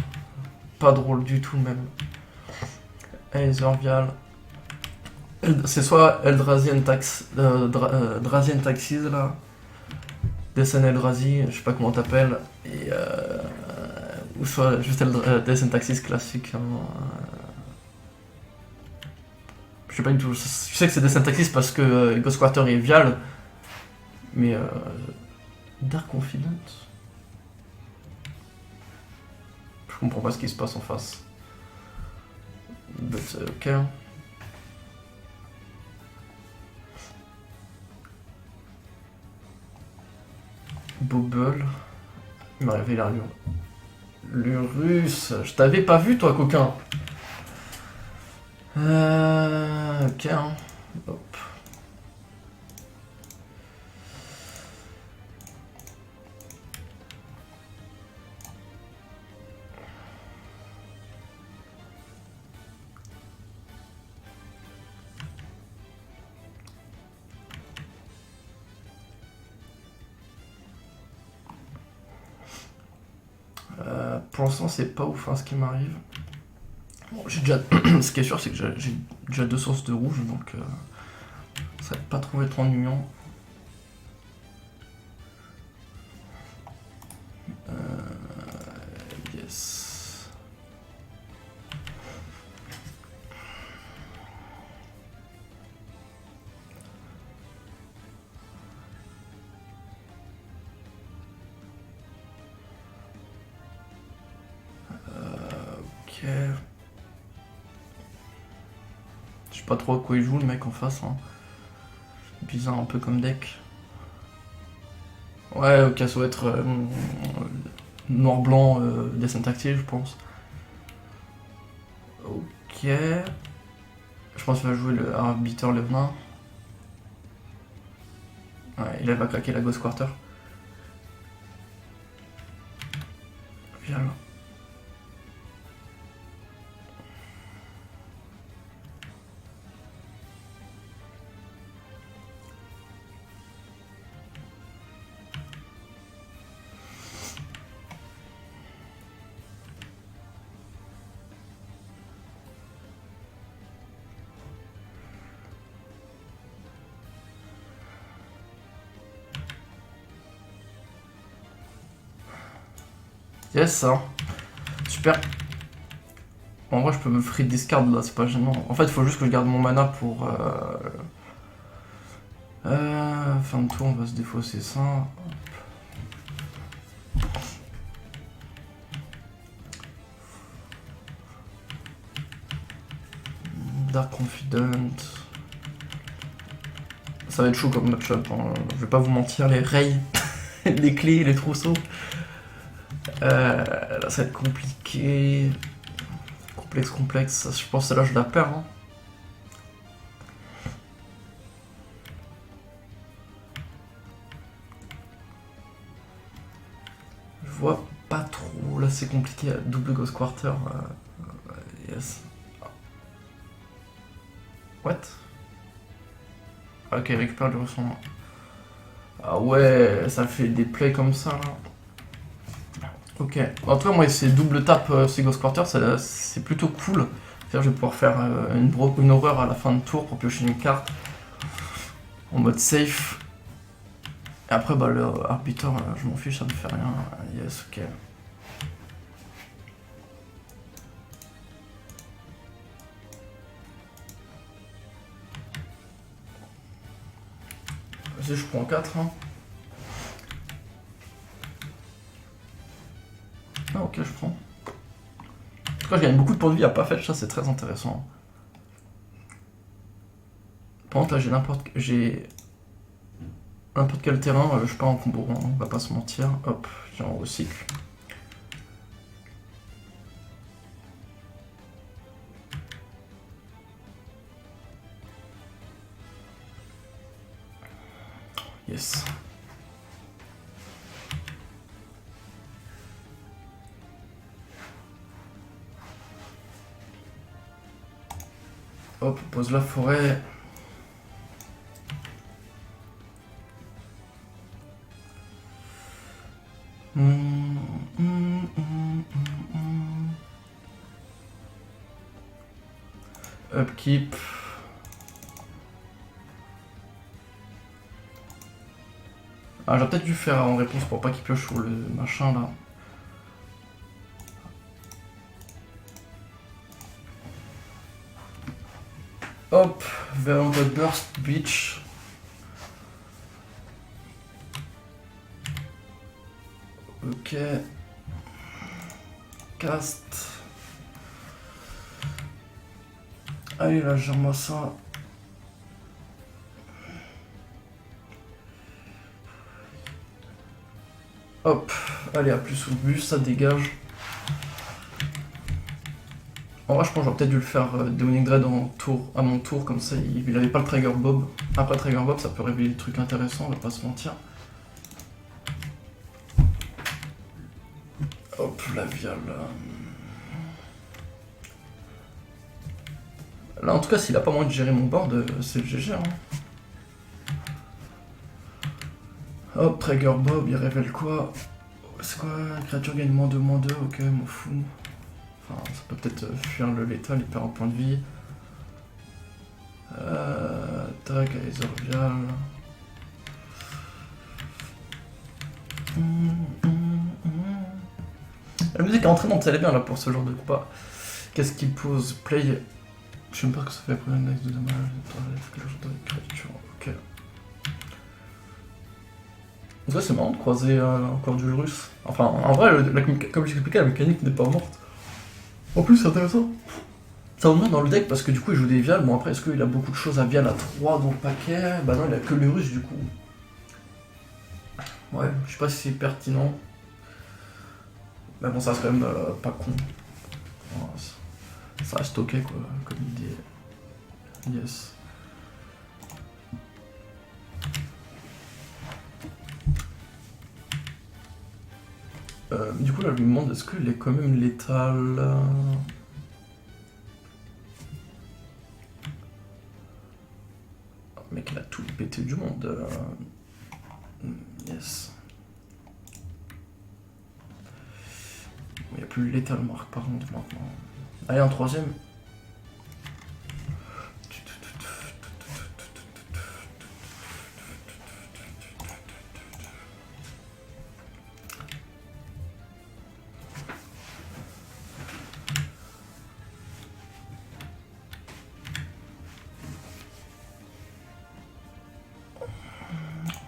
Pas drôle du tout même. Ezervial. C'est soit Eldrazi Tax, Drazi Taxes là. Death and Eldrazi, je sais pas comment t'appelles. Et ou soit juste Death and Taxes classique. Hein. Je sais pas du tout. Je sais que c'est Death and Taxes parce que Ghost Quarter est Vial. Mais Dark Confident. Je comprends pas ce qui se passe en face. But, ok. Bobble. Il m'a révélé l'Urus. Je t'avais pas vu toi coquin. Ok. Hein. Hop. Pour l'instant, c'est pas ouf hein, ce qui m'arrive. Bon, j'ai déjà... ce qui est sûr, c'est que j'ai déjà 2 sources de rouge, donc ça va pas trop être ennuyant. Yes. Ok. Je sais pas trop à quoi il joue le mec en face. Hein. Bizarre un peu comme deck. Ouais, ok, ça va être noir-blanc des syntactiles, je pense. Ok. Je pense qu'il va jouer le Arbiter Levenin. Ouais, il va craquer la Ghost Quarter. Viens là. Yes, hein. Super. En vrai, je peux me free discard là, c'est pas gênant. En fait, il faut juste que je garde mon mana pour. Fin de tour, on va se défausser ça. Dark Confident. Ça va être chaud comme match-up, hein. Je vais pas vous mentir, les rails, les clés, les trousseaux. Là, ça va être compliqué. Complexe. Je pense que là je la perds. Hein. Je vois pas trop. Là c'est compliqué. Double Ghost Quarter. Yes. What? Ok, récupère le ressent. Ah ouais, ça fait des plays comme ça là. Ok. En tout cas, moi, ces double tap, ces Ghost Quarter, c'est plutôt cool. C'est-à-dire, je vais pouvoir faire une horreur à la fin de tour pour piocher une carte en mode safe. Et après, bah, le Arbiter, je m'en fiche, ça me fait rien. Yes, ok. Vas-y, je prends 4. Hein. Ah, ok, je prends. En tout cas, je gagne beaucoup de points de vie à pas fetch, ça c'est très intéressant. Par contre, là, j'ai n'importe quel terrain, je suis pas en combo, hein, on va pas se mentir. Hop, j'ai un recycle. Yes. Hop, on pose la forêt. Upkeep. Ah, j'aurais peut-être dû faire en réponse pour pas qu'il pioche sur le machin là. Hop, vers Burst Beach. Ok. Cast. Allez là, gère-moi ça. Hop, allez à plus au bus, ça dégage. En vrai, je pense que j'aurais peut-être dû le faire Demonic Dread à mon tour, comme ça il avait pas le Trigger Bob. Après Trigger Bob, ça peut révéler des trucs intéressants, on va pas se mentir. Hop, la viale. Là, en tout cas, s'il a pas moyen de gérer mon board, c'est le GG. Hein. Hop, Trigger Bob, il révèle quoi? C'est quoi? Créature gagne -2/-2, ok, m'en fous. Enfin, ça peut peut-être fuir le létal, il perd un point de vie. Tac, Azorvial. La musique est entraînante, elle est bien là pour ce genre de combat. Qu'est-ce qu'il pose? Play. Je sais même pas ce que ça fait après un axe de dommage. Créature, ok. En vrai, c'est marrant de croiser encore du russe. Enfin, en vrai, comme j'expliquais, la mécanique n'est pas morte. En plus, c'est intéressant. Ça va bien dans le deck parce que du coup, il joue des vials. Bon, après, est-ce qu'il a beaucoup de choses à vial à 3 dans le paquet? Bah non, il a que le russe du coup. Ouais, je sais pas si c'est pertinent. Mais bon, ça reste quand même pas con. Ça reste ok, quoi, comme idée. Yes. Du coup, là, je me demande est-ce qu'il est quand même létal. Mec, il a tout pété du monde. Yes. Il n'y a plus létal marque par contre maintenant. Allez, un troisième.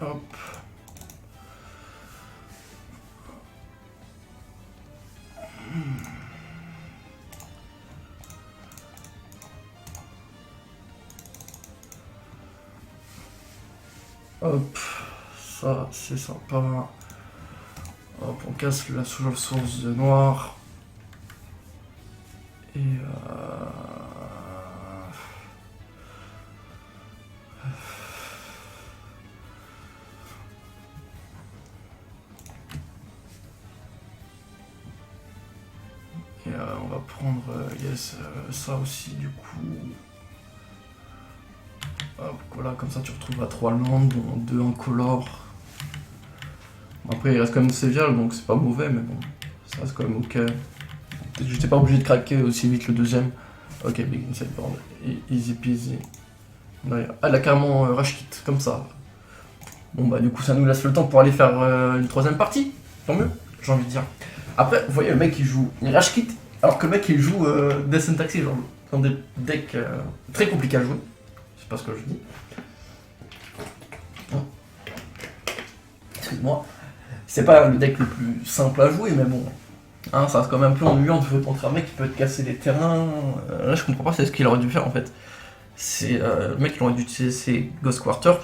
Hop. Hop, ça c'est sympa. Hop, on casse la source de noir. Et on va prendre yes, ça aussi du coup. Hop, voilà, comme ça tu retrouves à 3 landes, dont 2 incolores. Après il reste quand même Sévial, donc c'est pas mauvais, mais bon, ça reste quand même ok. J'étais pas obligé de craquer aussi vite le deuxième. Ok, big inside board, easy peasy. Ah, elle a carrément rush kit, comme ça. Bon bah du coup ça nous laisse le temps pour aller faire une troisième partie, tant mieux, j'ai envie de dire. Après, vous voyez le mec il joue, il rush kit, alors que le mec il joue Death and Taxi, genre dans des decks très compliqués à jouer. C'est pas ce que je dis. Oh. Excuse-moi. C'est pas le deck le plus simple à jouer, mais bon. Hein, ça reste quand même un peu ennuyant de jouer contre un mec qui peut te casser les terrains. Là je comprends pas, c'est ce qu'il aurait dû faire en fait. C'est le mec il aurait dû utiliser ses Ghost Quarter.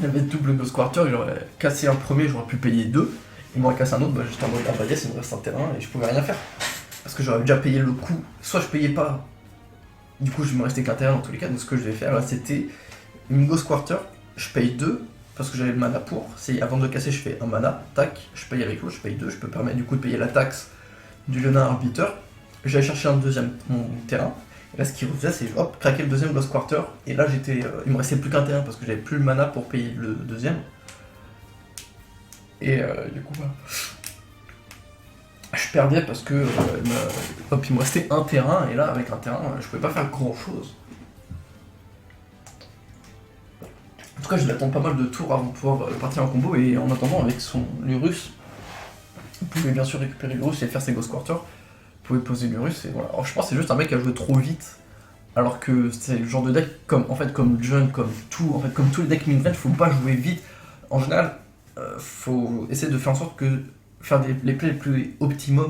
Il avait double Ghost Quarter, il aurait cassé un premier, j'aurais pu payer 2. Il m'aurait cassé un autre, bah j'étais en mode ah bah yes, il me reste un terrain et je pouvais rien faire. Parce que j'aurais déjà payé le coup, soit je payais pas, du coup je me restais qu'un terrain dans tous les cas, donc ce que je devais faire là c'était une Ghost Quarter, je paye 2 parce que j'avais le mana pour, c'est avant de le casser je fais un mana, tac, je paye avec l'autre, je paye 2, je peux permettre du coup de payer la taxe du Léonard Arbiter, j'allais chercher un deuxième mon terrain, Et là, ce qu'il refaisait, c'est hop, craquer le deuxième Ghost Quarter. Et là, il me restait plus qu'un T1 parce que j'avais plus le mana pour payer le deuxième. Et du coup, voilà. Je perdais parce que hop, il me restait un terrain. Et là, avec un terrain, je pouvais pas faire grand chose. En tout cas, je vais attendre pas mal de tours avant de pouvoir partir en combo. Et en attendant, avec son Lurus, vous pouvez bien sûr récupérer Lurus et faire ses Ghost Quarter. Vous pouvez poser Lurus et voilà. Alors, je pense que c'est juste un mec qui a joué trop vite. Alors que c'est le genre de deck, comme John, comme tous les decks midrange, faut pas jouer vite. En général, faut essayer de faire en sorte que faire les plays les plus optimales,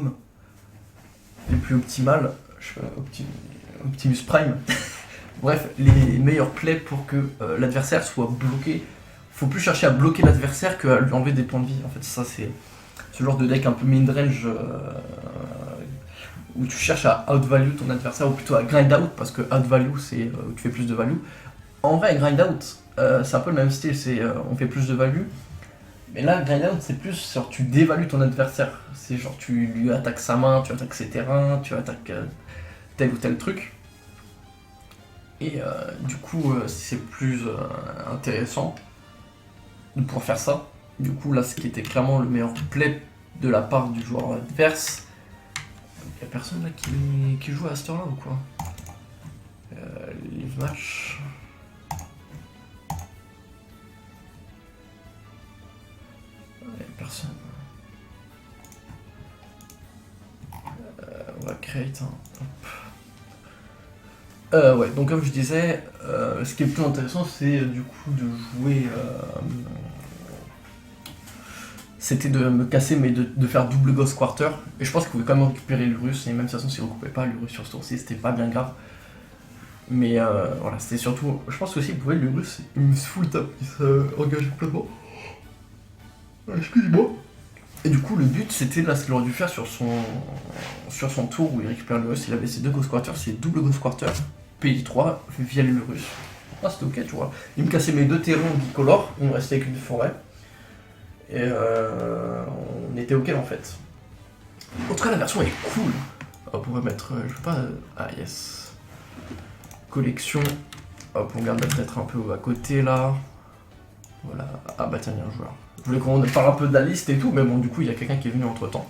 je sais pas, Optimus Prime. Bref, les meilleurs plays pour que l'adversaire soit bloqué. Faut plus chercher à bloquer l'adversaire qu'à lui enlever des points de vie. En fait, ça c'est ce genre de deck un peu midrange où tu cherches à outvalue ton adversaire, ou plutôt à grind out, parce que outvalue c'est où tu fais plus de value. En vrai, grind out, c'est un peu le même style, c'est on fait plus de value. Mais là, grind out, c'est plus genre tu dévalues ton adversaire. C'est genre tu lui attaques sa main, tu attaques ses terrains, tu attaques tel ou tel truc. Et du coup, c'est plus intéressant de pouvoir faire ça. Du coup, là, ce qui était clairement le meilleur play de la part du joueur adverse. Y'a personne là qui joue à cette heure là ou quoi? Live match. Y'a personne. On va create ouais, donc comme je disais, ce qui est plus intéressant c'est du coup de jouer. C'était de me casser mais de faire double Ghost Quarter. Et je pense qu'il pouvait quand même récupérer l'Urus, et même de toute façon s'il ne recoupait pas l'Urus sur ce tour-ci, c'était pas bien grave. Mais voilà, c'était surtout. Je pense aussi qu'il pouvait l'Urus, il me full tap, il s'engage complètement. Excuse-moi. Et du coup le but c'était là ce qu'il aurait dû faire sur son tour où il récupère l'Urus, il avait ses deux Ghost Quarter, ses double Ghost Quarter, PI3 via l'Urus. Ah c'était ok tu vois. Il me cassait mes deux terrains bicolores, il me restait qu'une forêt. Et on était ok en fait. En tout cas la version est cool. Hop, on va mettre, je sais pas, ah yes. Collection. Hop, on garde peut-être un peu à côté là. Voilà. Ah bah tiens, il y a un joueur. Je voulais qu'on parle un peu de la liste et tout, mais bon du coup il y a quelqu'un qui est venu entre temps.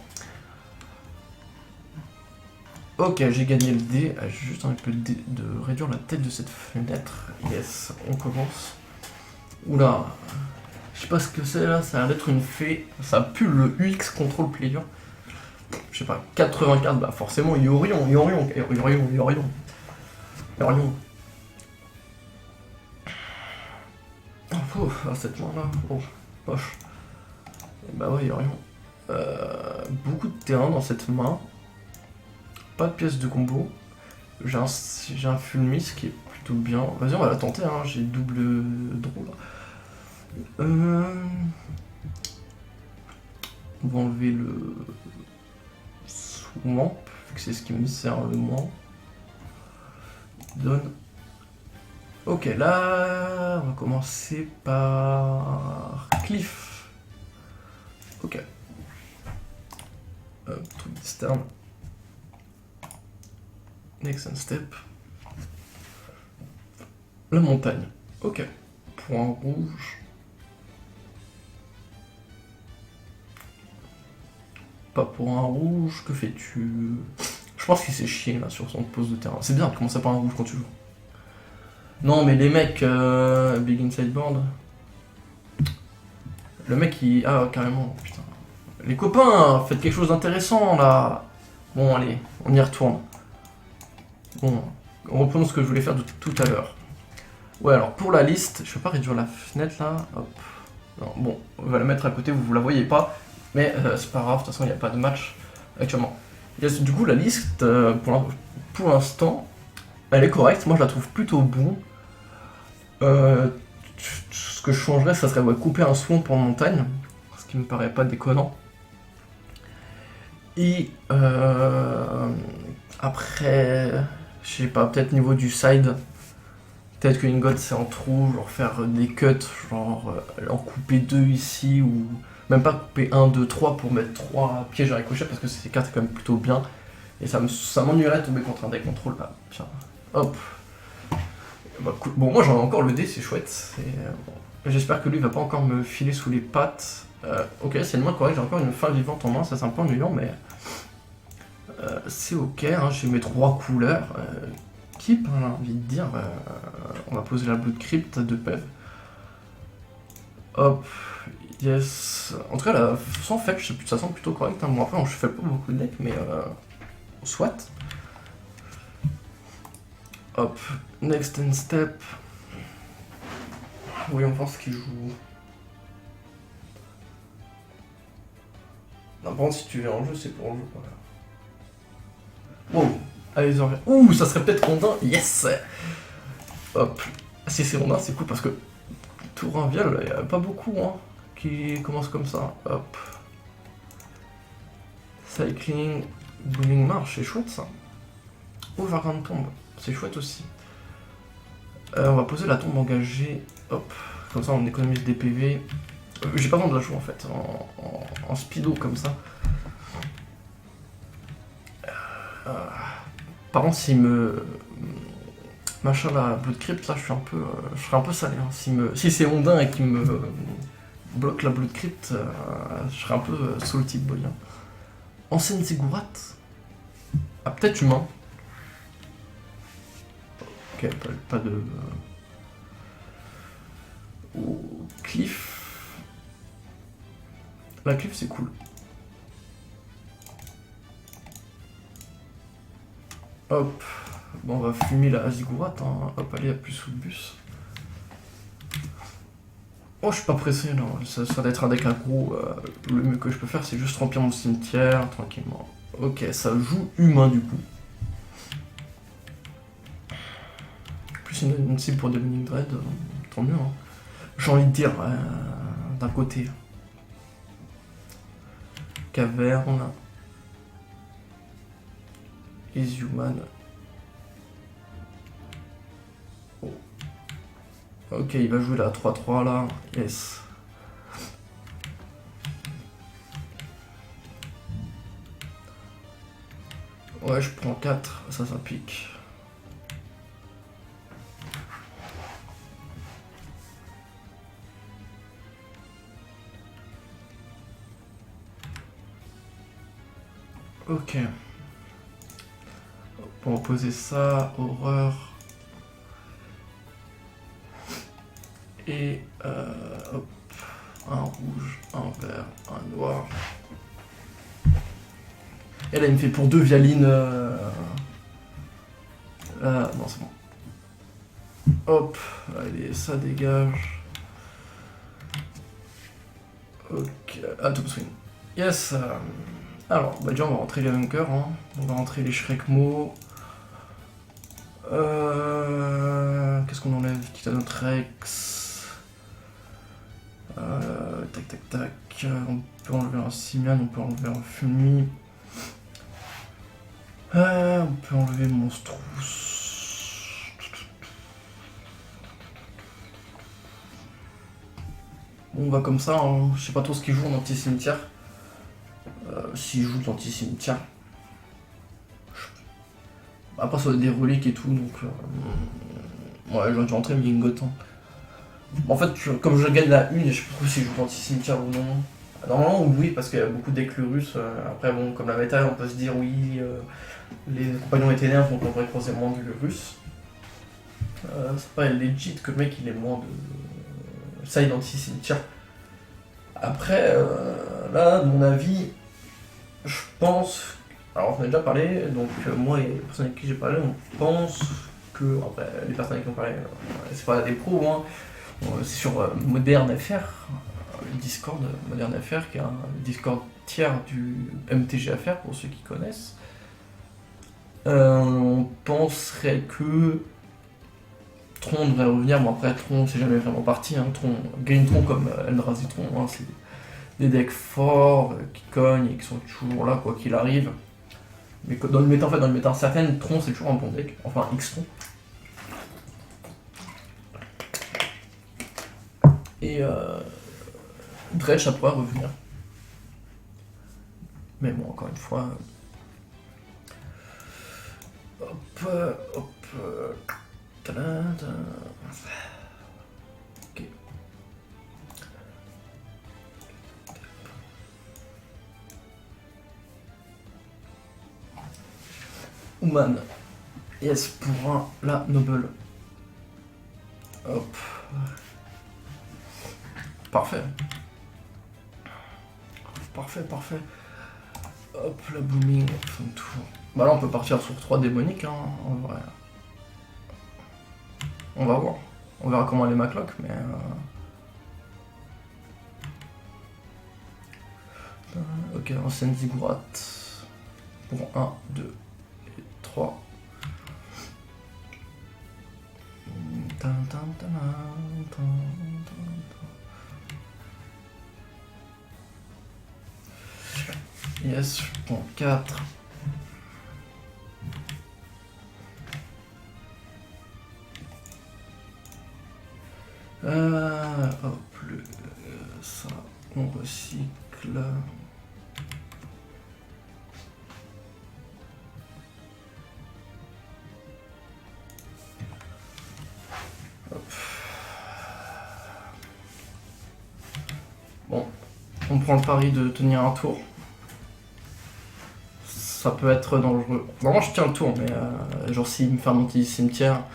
Ok, j'ai gagné le dé. J'ai juste envie de réduire la tête de cette fenêtre. Yes, on commence. Oula. Je sais pas ce que c'est là, ça a l'air d'être une fée. Ça pue le UX Control Player. Je sais pas, 84, bah forcément Yorion. Oh, cette main là, oh, poche. Bah ouais, Yorion. Beaucoup de terrain dans cette main. Pas de pièce de combo. J'ai un Fulmis qui est plutôt bien. Vas-y, on va la tenter, hein. J'ai double draw là. On va enlever le swamp, vu que c'est ce qui me sert le moins. Donne. Ok, là, on va commencer par Cliff. Ok. Truc d'externe. Next step. La montagne. Ok. Point rouge. Pas pour un rouge, que fais-tu? Je pense qu'il s'est chié là sur son pose de terrain. C'est bien de commencer par un rouge quand tu joues. Non mais les mecs, Big Inside Board. Le mec il... Ah carrément, putain. Les copains, faites quelque chose d'intéressant là. Bon allez, on y retourne. Bon, on reprend ce que je voulais faire tout à l'heure. Ouais alors pour la liste, je vais pas réduire la fenêtre là. Hop. Non, bon, on va la mettre à côté, vous la voyez pas. Mais c'est pas grave, de toute façon il n'y a pas de match actuellement. Yes, du coup la liste, pour l'instant, elle est correcte, moi je la trouve plutôt bon. Ce que je changerais, ça serait couper un swamp en montagne, ce qui me paraît pas déconnant. Et après, je sais pas, peut-être niveau du side, peut-être que God c'est en trou, genre faire des cuts, genre en couper 2 ici, ou même pas couper 1, 2, 3 pour mettre 3 pièges à ricochet, parce que ces cartes est quand même plutôt bien. Et ça m'ennuierait de tomber contre un deck contrôle. Ah, tiens, Hop. Bah, cool. Bon, moi j'en ai encore le dé, c'est chouette. J'espère que lui va pas encore me filer sous les pattes. Ok, c'est une main correcte, j'ai encore une fin vivante en main, ça c'est un peu ennuyant, mais c'est ok, hein, j'ai mes 3 couleurs. Keep, hein, j'ai envie de dire. On va poser la Blood Crypt à 2 PEV. Hop, yes. En tout cas, la sans fait, ça semble plutôt correct. Hein. Bon, après, je fais pas beaucoup de decks, mais soit. Hop, next and step. Voyons voir ce qu'il joue. Non, par contre, si tu viens en jeu, c'est pour le jeu. Voilà. Wow, allez, ouh, ça serait peut-être Rondin. Yes. Hop, si c'est Rondin, c'est cool parce que Tourin Vial, il n'y a pas beaucoup hein, qui commencent comme ça. Hop. Cycling, Booming March, c'est chouette ça. Oh, Jardin de tombe, c'est chouette aussi. On va poser la tombe engagée. Hop, comme ça on économise des PV. J'ai pas besoin de la jouer en fait, en speedo comme ça. Par contre, s'il me. Machin la Blood Crypt, là je suis un peu. Je serais un peu salé. Hein. Si c'est Ondin et qu'il me bloque la Blood Crypt, je serais un peu salty boy. Hein. Ancienne Ziggurat. Ah, peut-être humain. Ok, pas de. Oh, Cliff. La Cliff c'est cool. Hop. Bon, on va fumer la Ziggurat. Hein. Hop, allez, à plus sous le bus. Oh, je suis pas pressé, non. Ça va être un deck aggro. Le mieux que je peux faire, c'est juste remplir mon cimetière tranquillement. Ok, ça joue humain du coup. Plus une cible pour Demonic Dread, tant mieux. Hein. J'ai envie de dire, d'un côté. Caverne. Is Human. Oh. Ok, il va jouer la 3-3 là. Yes. Ouais, je prends 4, ça pique. Ok. On va poser ça, horreur. Et hop, un rouge, un vert, un noir. Et là il me fait pour 2 Vialine. Non c'est bon. Hop, allez, ça dégage. Ok, top swing. Yes. Alors, bah déjà on va rentrer les Hunkers, hein. On va rentrer les Shrekmo. Qu'est-ce qu'on enlève? Titanorex. Tac tac tac. On peut enlever un Simian, on peut enlever un Fulmi. On peut enlever Monstrous. Bon, on va comme ça, hein. Je sais pas trop ce qu'il joue en anti-cimetière. S'il joue de l'anti-cimetière. Après, ça va être des reliques et tout, donc. Ouais, j'ai dû rentrer mes lingots. Hein. En fait, comme je gagne la 1, je sais pas trop si je joue l'anti-cimetière ou non. Normalement, oui, parce qu'il y a beaucoup d'éclus russes. Après, bon, comme la méta, on peut se dire oui, les compagnons étaient nerfs, donc on devrait croiser moins de russes. C'est pas legit que le mec il ait moins de side anti-cimetière. Après, là, de mon avis, je pense. Alors, on a déjà parlé, donc moi et les personnes avec qui j'ai parlé, on pense que. Après, les personnes avec qui on parlait, c'est pas des pros, hein. C'est sur Modern FR, le Discord Modern FR, qui est un Discord tiers du MTG FR pour ceux qui connaissent. On penserait que Tron devrait revenir. Bon, après, Tron, c'est jamais vraiment parti. Hein. Green Tron comme Eldrazi Tron, hein, c'est des decks forts qui cognent et qui sont toujours là, quoi qu'il arrive. Mais dans le méta, en fait, dans le méta certaine, Tron c'est toujours un bon deck. Enfin, X-Tron. Et Dredge, ça pourrait revenir. Mais bon, encore une fois. Hop, hop. Ta-da-da. Ok. Ouman. Yes, pour la noble. Hop. Parfait. Parfait. Hop, la booming, fin de tour. Bah là, on peut partir sur 3 démoniques, hein, en vrai. On va voir. On verra comment les macloc, mais... Ok, ancienne ziggurat. Pour 1, 2 et 3. Yes, je prends 4. Hop, ça, on recycle. Hop. Bon, on prend le pari de tenir un tour. Ça peut être dangereux. Normalement, je tiens le tour, mais genre s'il me fait un anti-cimetière,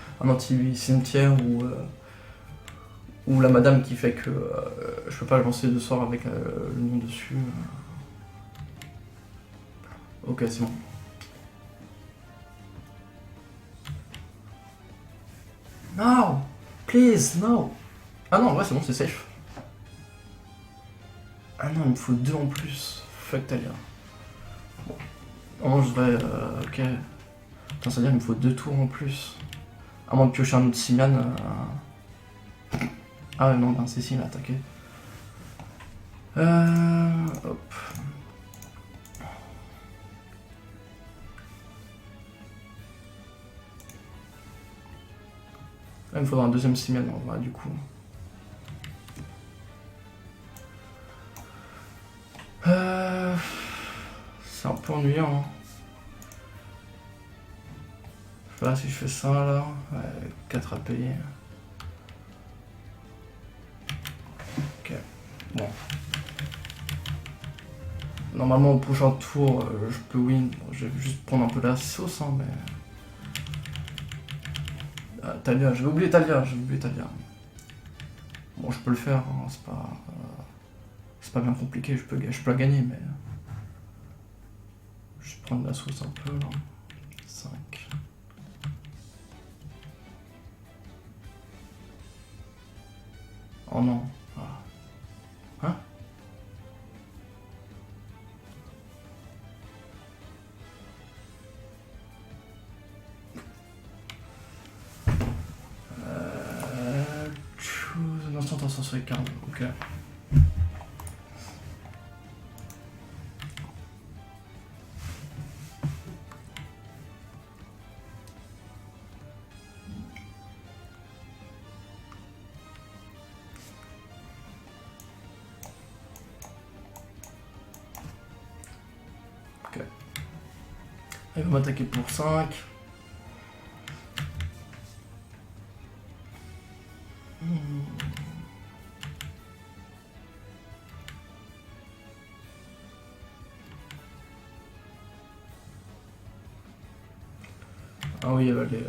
ou la madame qui fait que je peux pas lancer de sort avec le nom dessus. Ok, c'est bon. No! Please, no! Ah non, ouais, c'est bon, c'est safe. Ah non, il me faut 2 en plus. Fuck Talia. Bon. Non, je devrais... ok. Putain, ça veut dire qu'il me faut 2 tours en plus. À moins de piocher un autre Simian. Ah non, ben c'est si, il m'a attaqué. Hop. Là, il me faudra un deuxième Simian en vrai, du coup. C'est un peu ennuyant. Hein. Je sais pas si je fais ça là. Ouais, 4 à payer. Ok. Bon. Normalement au prochain tour je peux win. Bon, je vais juste prendre un peu la sauce hein, mais. Talia, j'avais oublié Talia. Bon je peux le faire, hein, c'est pas bien compliqué, je peux la gagner mais. Je vais prendre la sauce un peu là. 5. Oh non. Hein? Choose un instant en sur les cartes. Ok. Ok. Il va m'attaquer pour 5. Ah oui, elle allait...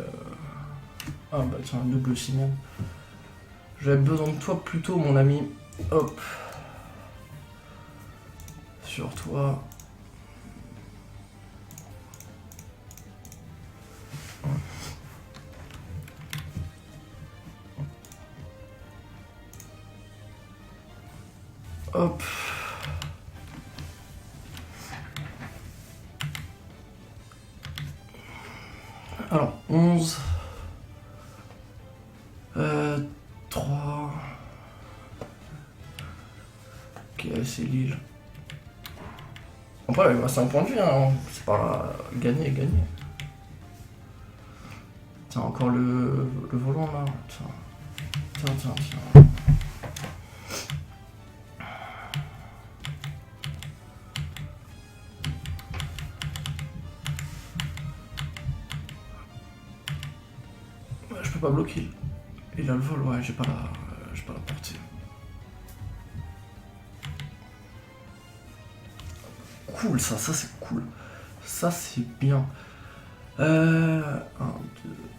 Ah bah tiens, un double Simon. J'avais besoin de toi plus tôt, mon ami. Hop. Sur toi. Hop. Alors, 11. 3. Ok, c'est Lille. Après, il me reste un point de vie, hein. C'est pas gagner. Tiens, encore le volant là. Tiens. peux pas bloquer. Il a le vol, ouais, j'ai pas la portée. Cool, ça c'est cool. Ça c'est bien. 1, 2,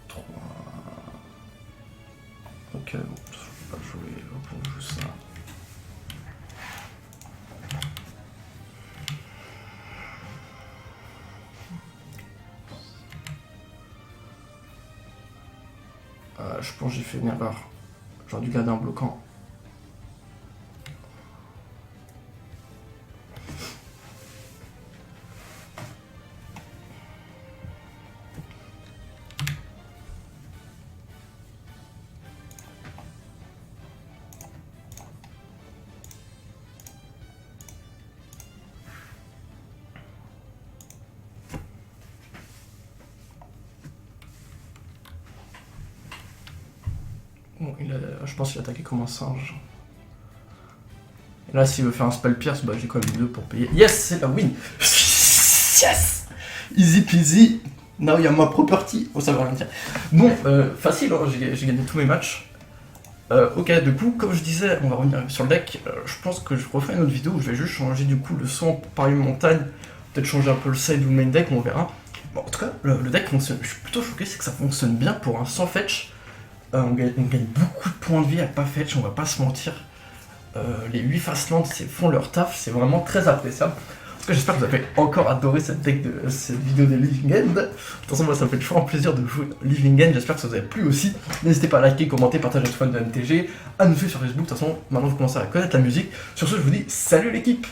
3. Ok, bon, je vais pas jouer pour jouer ça. Je pense que j'ai fait une erreur. J'aurais dû garder un bloquant. Bon, je pense qu'il a attaqué comme un singe. Et là, s'il veut faire un spell pierce, bah j'ai quand même 2 pour payer. Yes, c'est la win. Yes. Easy peasy. Now il y a ma property. Oh, ça veut rien dire. Bon, facile, hein, j'ai gagné tous mes matchs. Ok, du coup, comme je disais, on va revenir sur le deck. Je pense que je refais une autre vidéo où je vais juste changer du coup le son pour Paris Montagne. Peut-être changer un peu le side ou le main deck, on verra. Bon, en tout cas, le deck fonctionne. Je suis plutôt choqué, c'est que ça fonctionne bien pour un sans fetch. On gagne beaucoup de points de vie à pas fetch, on va pas se mentir. Les 8 Fastlands font leur taf, c'est vraiment très appréciable. En tout cas, j'espère que vous avez encore adoré cette vidéo de Living End. De toute façon, moi ça me fait toujours un plaisir de jouer Living End, j'espère que ça vous a plu aussi. N'hésitez pas à liker, commenter, partager votre fan de MTG, à nous suivre sur Facebook. De toute façon, maintenant vous commencez à connaître la musique. Sur ce, je vous dis salut l'équipe!